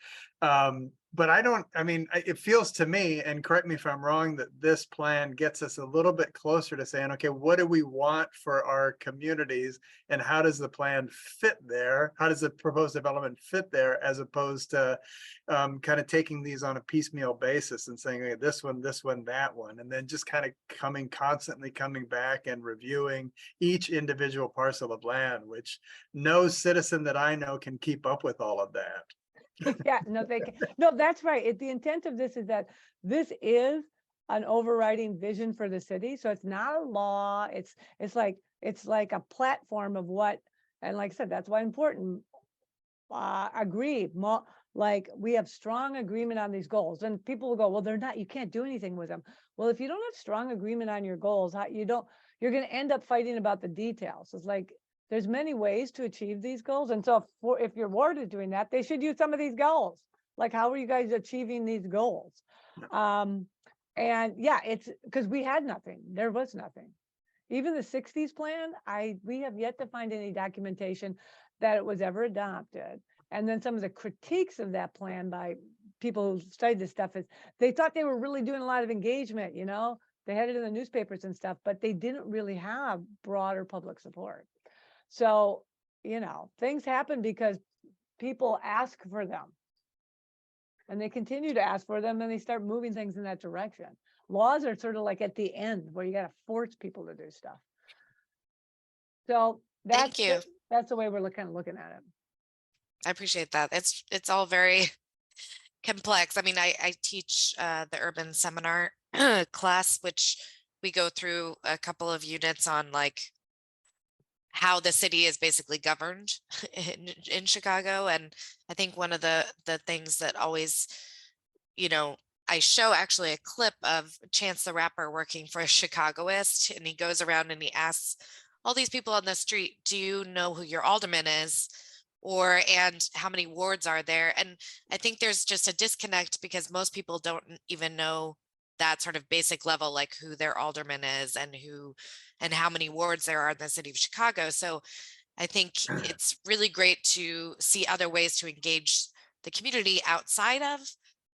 But I mean, it feels to me, and correct me if I'm wrong, that this plan gets us a little bit closer to saying, okay, what do we want for our communities and how does the plan fit there? How does the proposed development fit there, as opposed to kind of taking these on a piecemeal basis and saying, okay, this one, that one, and then just kind of constantly coming back and reviewing each individual parcel of land, which no citizen that I know can keep up with all of that. Yeah, no, they can. No, that's right. The intent of this is that this is an overriding vision for the city. So it's not a law. It's like a platform of what, and like I said, that's why important. Agree. Like we have strong agreement on these goals, and people will go, well, they're not. You can't do anything with them. Well, if you don't have strong agreement on your goals, you're going to end up fighting about the details. It's like, there's many ways to achieve these goals. And so if your ward is doing that, they should use some of these goals. Like, how are you guys achieving these goals? And yeah, it's because we had nothing. There was nothing. Even the 60s plan, we have yet to find any documentation that it was ever adopted. And then some of the critiques of that plan by people who studied this stuff is they thought they were really doing a lot of engagement, they had it in the newspapers and stuff, but they didn't really have broader public support. So, things happen because people ask for them and they continue to ask for them and they start moving things in that direction. Laws are sort of like at the end where you got to force people to do stuff. So Thank you. That's the way we're looking at it. I appreciate that. It's all very complex. I mean, I teach the urban seminar class, which we go through a couple of units on like how the city is basically governed in Chicago. And I think one of the things that always, I show actually a clip of Chance the Rapper working for a Chicagoist, and he goes around and he asks all these people on the street, do you know who your alderman is? And how many wards are there? And I think there's just a disconnect because most people don't even know that sort of basic level, like who their alderman is and how many wards there are in the city of Chicago. So I think it's really great to see other ways to engage the community outside of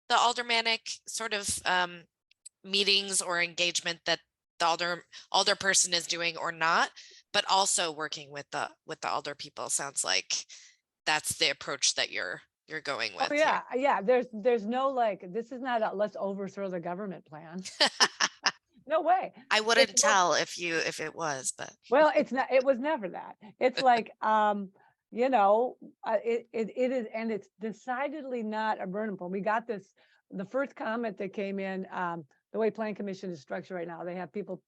the aldermanic sort of meetings or engagement that the alder person is doing or not, but also working with the alder people. Sounds like that's the approach that you're going with. Oh yeah, here. Yeah. There's no like, this is not a let's overthrow the government plan. No way. I wouldn't tell if it was, but well, it's not. It was never that. It's like it is, and it's decidedly not a burden point. We got this. The first comment that came in, the way Plan Commission is structured right now, they have people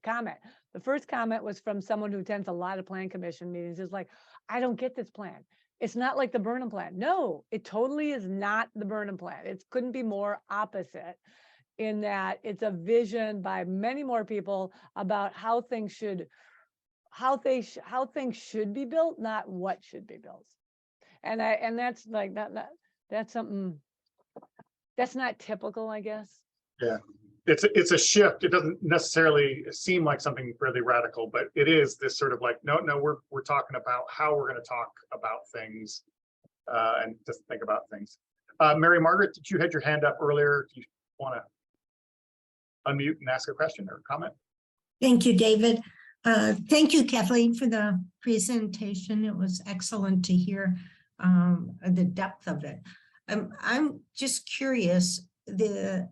comment. The first comment was from someone who attends a lot of Plan Commission meetings. Is like, I don't get this plan. It's not like the Burnham plan. No, it totally is not the Burnham plan. It couldn't be more opposite in that it's a vision by many more people about how things should be built, not what should be built. And that's like that's something that's not typical, I guess. Yeah. It's a shift. It doesn't necessarily seem like something really radical, but it is this sort of like, no, we're talking about how we're going to talk about things and just think about things. Mary Margaret, did you had your hand up earlier? Do you want to unmute and ask a question or comment? Thank you, David. Thank you, Kathleen, for the presentation. It was excellent to hear the depth of it. I'm just curious,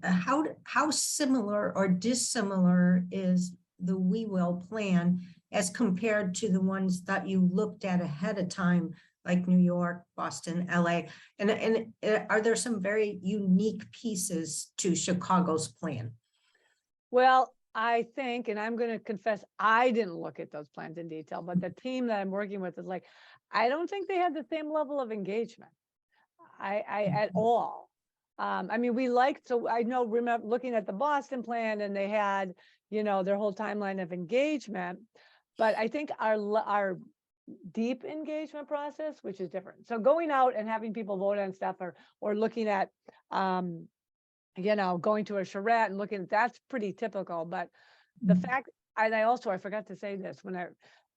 how similar or dissimilar is the We Will plan as compared to the ones that you looked at ahead of time, like New York, Boston, LA, and are there some very unique pieces to Chicago's plan? Well, I think, and I'm going to confess, I didn't look at those plans in detail, but the team that I'm working with is like, I don't think they had the same level of engagement. At all. I mean, remember looking at the Boston plan, and they had, their whole timeline of engagement, but I think our deep engagement process, which is different. So going out and having people vote on stuff or looking at, going to a charrette and looking at, that's pretty typical. But the fact I forgot to say this,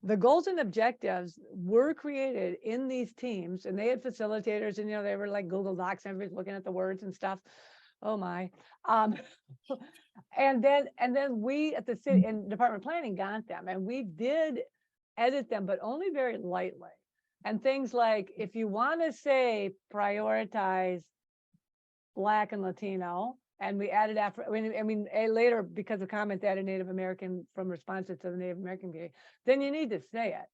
the goals and objectives were created in these teams, and they had facilitators, and they were like Google Docs, and everybody's looking at the words and stuff. Oh my. And then we at the city and Department of Planning got them, and we did edit them, but only very lightly. And things like, if you want to say prioritize Black and Latino, and we added later, because of comments, added Native American from responses to the Native American community, then you need to say it,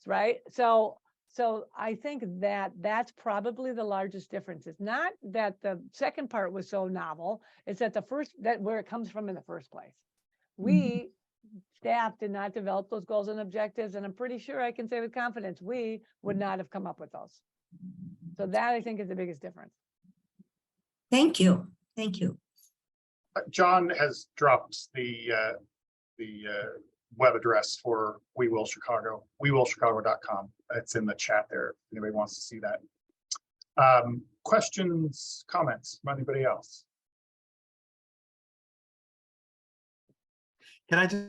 right? So I think that's probably the largest difference. It's not that the second part was so novel, it's that where it comes from in the first place. We staff did not develop those goals and objectives, and I'm pretty sure I can say with confidence, we would not have come up with those. So that, I think, is the biggest difference. Thank you. Thank you. John has dropped the web address for We Will Chicago, wewillchicago.com. It's in the chat there, if anybody wants to see that. Questions, comments from anybody else? Can I just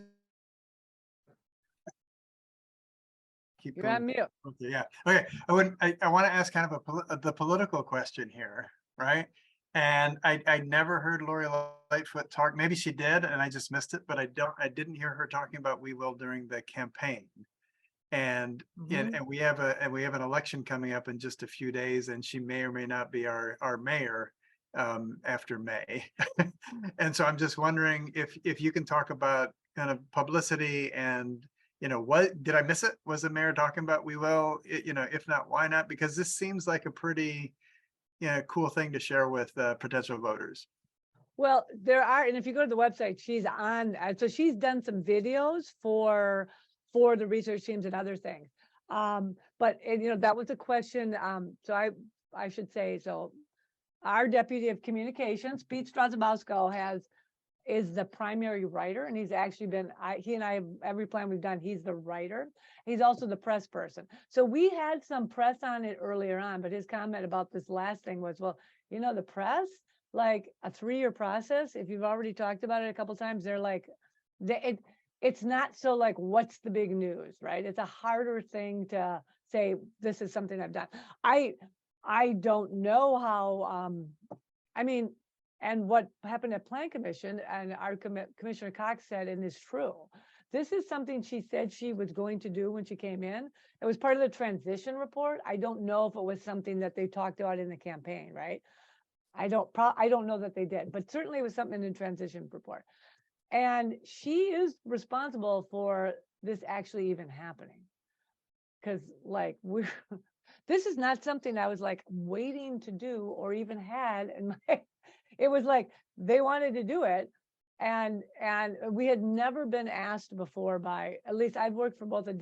keep You're going? on mute. Okay, yeah. Okay. I want to ask kind of the political question here, right? And I never heard Lori Lightfoot talk. Maybe she did, and I just missed it. But I didn't hear her talking about We Will during the campaign. And and we have an election coming up in just a few days, and she may or may not be our mayor after May. And so I'm just wondering if you can talk about kind of publicity and what did I miss it? Was the mayor talking about We Will? If not, why not? Because this seems like a pretty cool thing to share with potential voters. Well, there are, and if you go to the website, she's on. So she's done some videos for the research teams and other things. But that was a question. So I should say, so our deputy of communications, Pete Strasabowsko, is the primary writer, and he's actually been, he and I, every plan we've done, he's the writer. He's also the press person. So we had some press on it earlier on, but his comment about this last thing was, well, the press, like a 3-year process, if you've already talked about it a couple of times, they're like, it's not so like, what's the big news, right? It's a harder thing to say, this is something I've done. I don't know how, and what happened at Plan Commission, and our Commissioner Cox said, and is true, this is something she said she was going to do when she came in. It was part of the transition report. I don't know if it was something that they talked about in the campaign, right? I don't know that they did, but certainly it was something in the transition report. And she is responsible for this actually even happening. Because this is not something I was like waiting to do or even had in my, it was like they wanted to do it. And we had never been asked before by, at least I've worked for both 10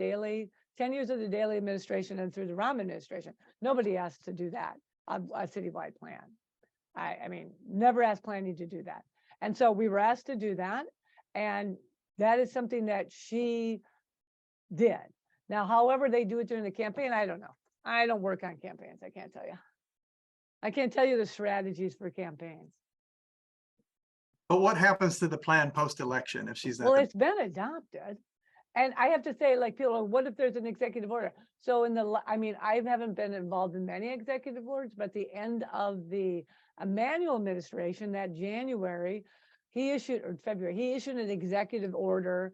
years of the Daley administration and through the Rahm administration. Nobody asked to do that, a citywide plan. I mean, never asked planning to do that. And so we were asked to do that. And that is something that she did. Now, however they do it during the campaign, I don't know. I don't work on campaigns. I can't tell you. I can't tell you the strategies for campaigns. But what happens to the plan post-election if she's not? Well, it's been adopted. And I have to say, like, people, what if there's an executive order? So I haven't been involved in many executive orders, but the end of the Emanuel administration, that January, February, he issued an executive order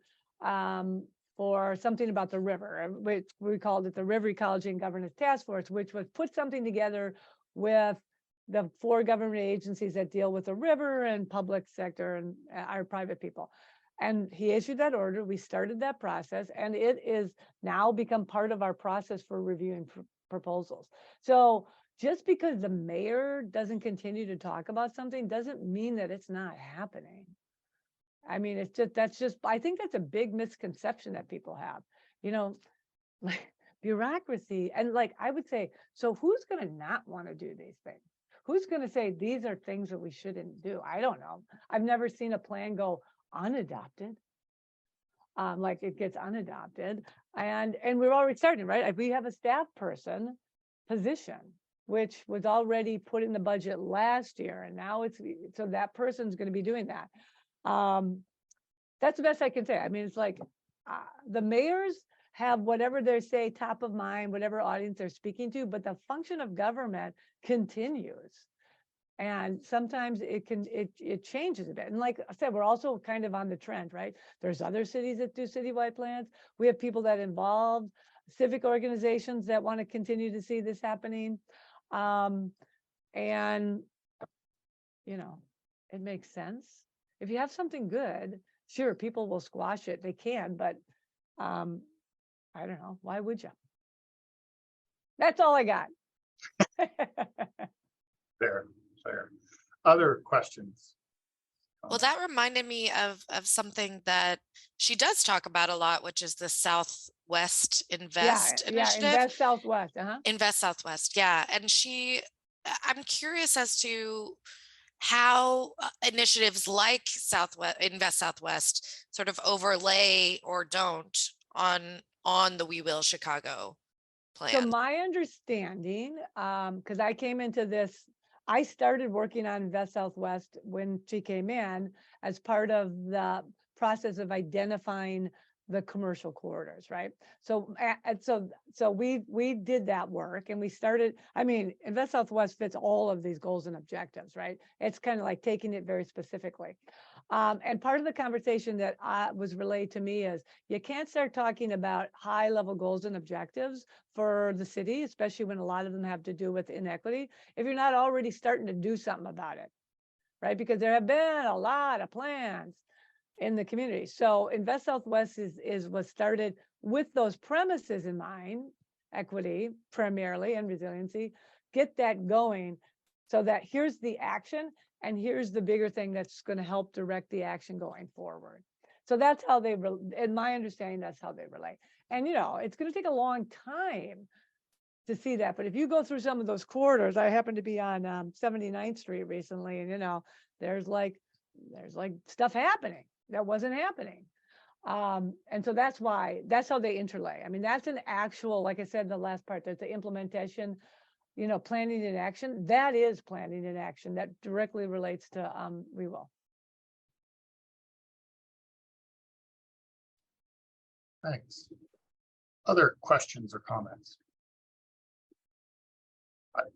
for something about the river, which we called it the River Ecology and Governance Task Force, which was put something together with the 4 government agencies that deal with the river and public sector and our private people. And he issued that order. We started that process, and it is now become part of our process for reviewing proposals. So just because the mayor doesn't continue to talk about something doesn't mean that it's not happening. I mean, I think that's a big misconception that people have, like bureaucracy. And like, I would say, so who's going to not want to do these things? Who's going to say these are things that we shouldn't do? I don't know. I've never seen a plan go unadopted. Like it gets unadopted. And we're already starting, right? We have a staff person position, which was already put in the budget last year. And now so that person's going to be doing that. That's the best I can say. I mean, it's like the mayors have whatever they say top of mind, whatever audience they're speaking to, but the function of government continues. And sometimes it changes a bit. And like I said, we're also kind of on the trend, right? There's other cities that do citywide plans. We have people that involve civic organizations that want to continue to see this happening. And, you know, it makes sense. If you have something good, sure, people will squash it. They can, but I don't know. Why would you? That's all I got. Fair. Other questions? Well, that reminded me of something that she does talk about a lot, which is the Southwest Invest initiative. Invest Southwest. Invest Southwest, yeah. And I'm curious as to how initiatives like Invest Southwest sort of overlay or don't on the We Will Chicago plan. So my understanding, because I came into this, I started working on Invest Southwest when she came in as part of the process of identifying the commercial corridors, right? So we did that work, and we started. I mean, Invest Southwest fits all of these goals and objectives, right? It's kind of like taking it very specifically. And part of the conversation that was relayed to me is you can't start talking about high level goals and objectives for the city, especially when a lot of them have to do with inequity, if you're not already starting to do something about it, right? Because there have been a lot of plans in the community. So Invest Southwest was started with those premises in mind, equity primarily and resiliency, get that going so that here's the action and here's the bigger thing that's going to help direct the action going forward. So that's how they, in my understanding, that's how they relate. And, you know, it's going to take a long time to see that. But if you go through some of those corridors, I happened to be on 79th Street recently, and, you know, there's like stuff happening that wasn't happening. And so that's how they interlay. I mean, that's an actual, like I said in the last part, that's the implementation, you know, planning in action. That is planning in action that directly relates to We Will. Thanks. Other questions or comments?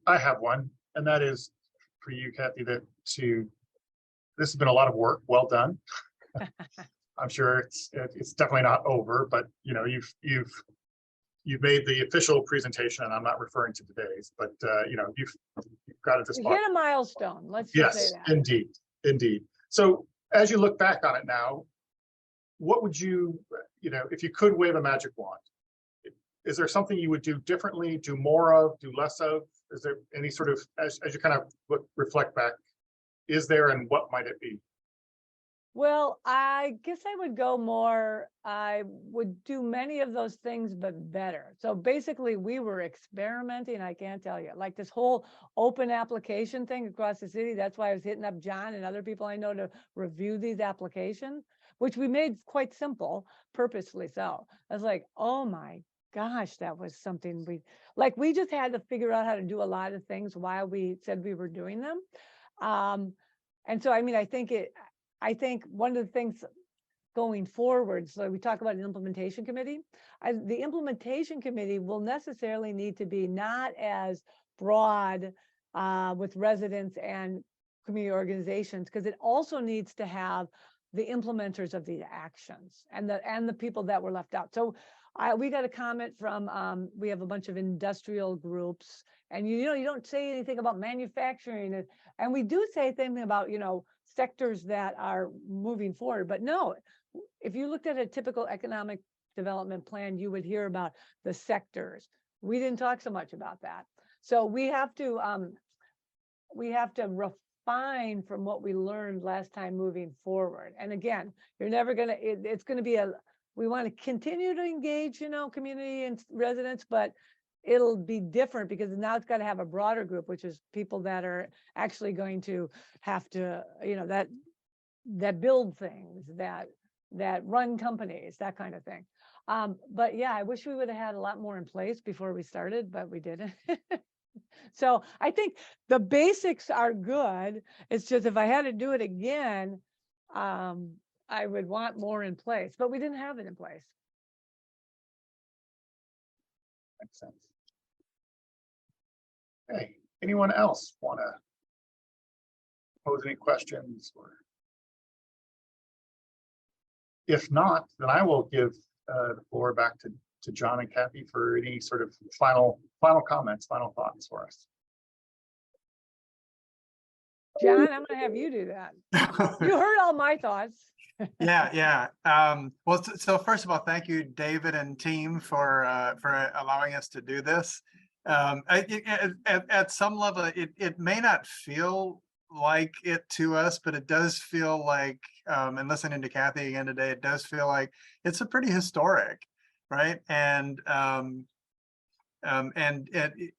I have one, and that is for you, Kathy, this has been a lot of work. Well done. I'm sure it's definitely not over, but you know, you've made the official presentation, and I'm not referring to today's, but you know, you've got it this far. Hit a milestone. Let's just say that. Indeed. So as you look back on it now, what would you know, if you could wave a magic wand, is there something you would do differently, do more of, do less of? Is there any sort of, as you kind of reflect back, is there, and what might it be? Well, I guess I would go more, I would do many of those things, but better. So basically we were experimenting, I can't tell you, like this whole open application thing across the city. That's why I was hitting up John and other people I know to review these applications, which we made quite simple, purposely so. I was like, oh my gosh, that was something we just had to figure out how to do a lot of things while we said we were doing them. And so, I mean, I think one of the things going forward, so we talk about an implementation committee. The implementation committee will necessarily need to be not as broad with residents and community organizations, because it also needs to have the implementers of the actions and the people that were left out. So we got a comment from, we have a bunch of industrial groups, and you know, you don't say anything about manufacturing, and we do say things about, you know, sectors that are moving forward. But no, if you looked at a typical economic development plan, you would hear about the sectors. We didn't talk so much about that. So we have to refine from what we learned last time moving forward. And again, you're never gonna, it's gonna be we want to continue to engage, you know, community and residents, but it'll be different because now it's got to have a broader group, which is people that are actually going to have to, you know, that build things, that run companies, that kind of thing. But yeah, I wish we would have had a lot more in place before we started, but we didn't. So I think the basics are good. It's just if I had to do it again, I would want more in place, but we didn't have it in place. Makes sense. Hey, anyone else want to pose any questions? Or if not, then I will give the floor back to John and Kathy for any sort of final comments, final thoughts for us. John, I'm gonna have you do that. You heard all my thoughts. Yeah. Well, so first of all, thank you, David and team, for allowing us to do this. At some level, it may not feel like it to us, but it does feel like, and listening to Kathy again today, it does feel like it's a pretty historic, right? And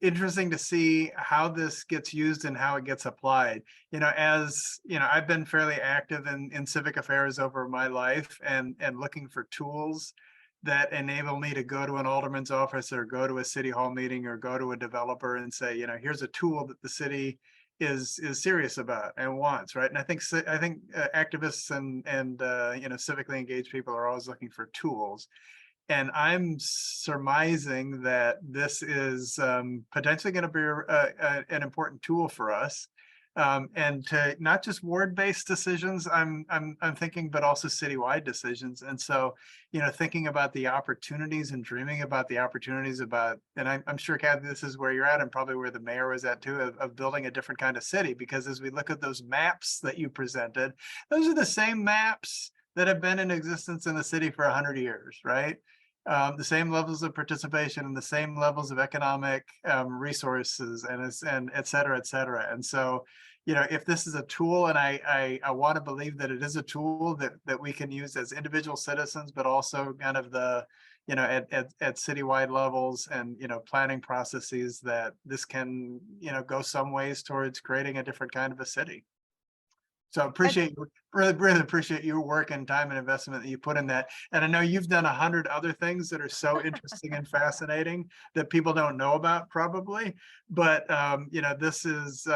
interesting to see how this gets used and how it gets applied. As you know, I've been fairly active in civic affairs over my life, and looking for tools that enable me to go to an alderman's office or go to a city hall meeting or go to a developer and say, here's a tool that the city is serious about and wants, right? And I think activists and civically engaged people are always looking for tools. And I'm surmising that this is potentially going to be an important tool for us, and to not just ward-based decisions. I'm thinking, but also citywide decisions. And so, thinking about the opportunities and dreaming about the opportunities and I'm sure, Kathy, this is where you're at, and probably where the mayor was at too, of building a different kind of city. Because as we look at those maps that you presented, those are the same maps that have been in existence in the city for 100 years, right? The same levels of participation and the same levels of economic resources and et cetera, et cetera. And so, if this is a tool, and I want to believe that it is a tool that we can use as individual citizens, but also kind of the, at citywide levels and, planning processes, that this can, go some ways towards creating a different kind of a city. So really appreciate your work and time and investment that you put in that. And I know you've done 100 other things that are so interesting and fascinating that people don't know about probably. But this is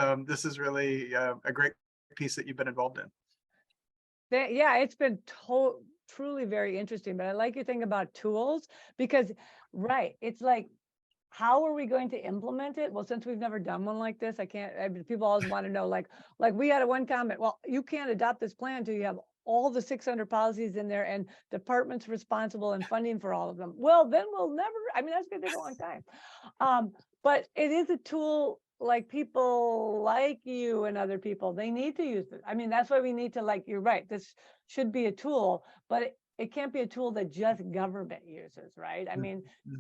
really a great piece that you've been involved in. Yeah, it's been truly very interesting. But I like your thing about tools, because it's like, how are we going to implement it? Well, since we've never done one like this, people always want to know, like we had one comment, well, you can't adopt this plan until you have all the 600 policies in there and departments responsible and funding for all of them. Well, then we'll never, that's going to take a long time. But it is a tool, like people like you and other people, they need to use it. That's why we need to, you're right, this should be a tool, but it can't be a tool that just government uses, right?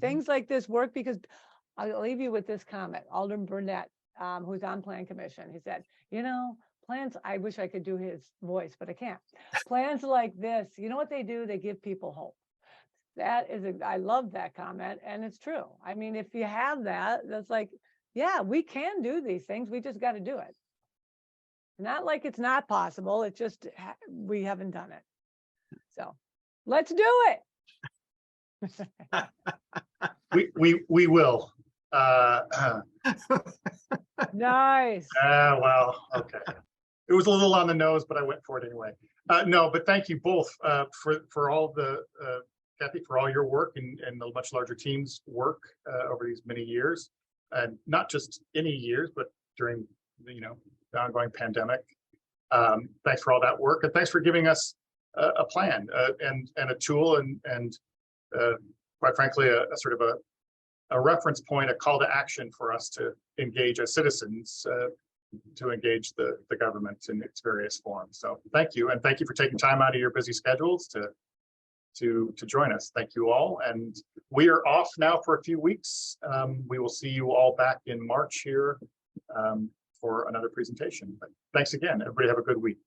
Things like this work, because I'll leave you with this comment. Alderman Burnett, who's on Plan Commission, he said, plans, I wish I could do his voice, but I can't. Plans like this, you know what they do? They give people hope. I love that comment, and it's true. If you have that, that's like, yeah, we can do these things. We just got to do it. Not like it's not possible. It's just we haven't done it. So let's do it. We will. Nice. Well, okay. It was a little on the nose, but I went for it anyway. No, but thank you both for all the Kathy, for all your work and the much larger team's work over these many years, and not just any years, but during the ongoing pandemic. Thanks for all that work, and thanks for giving us a plan and a tool and quite frankly a sort of a reference point, a call to action for us to engage as citizens, to engage the government in its various forms. So thank you, and thank you for taking time out of your busy schedules to join us. Thank you all, and we are off now for a few weeks. We will see you all back in March here for another presentation. But thanks again. Everybody have a good week.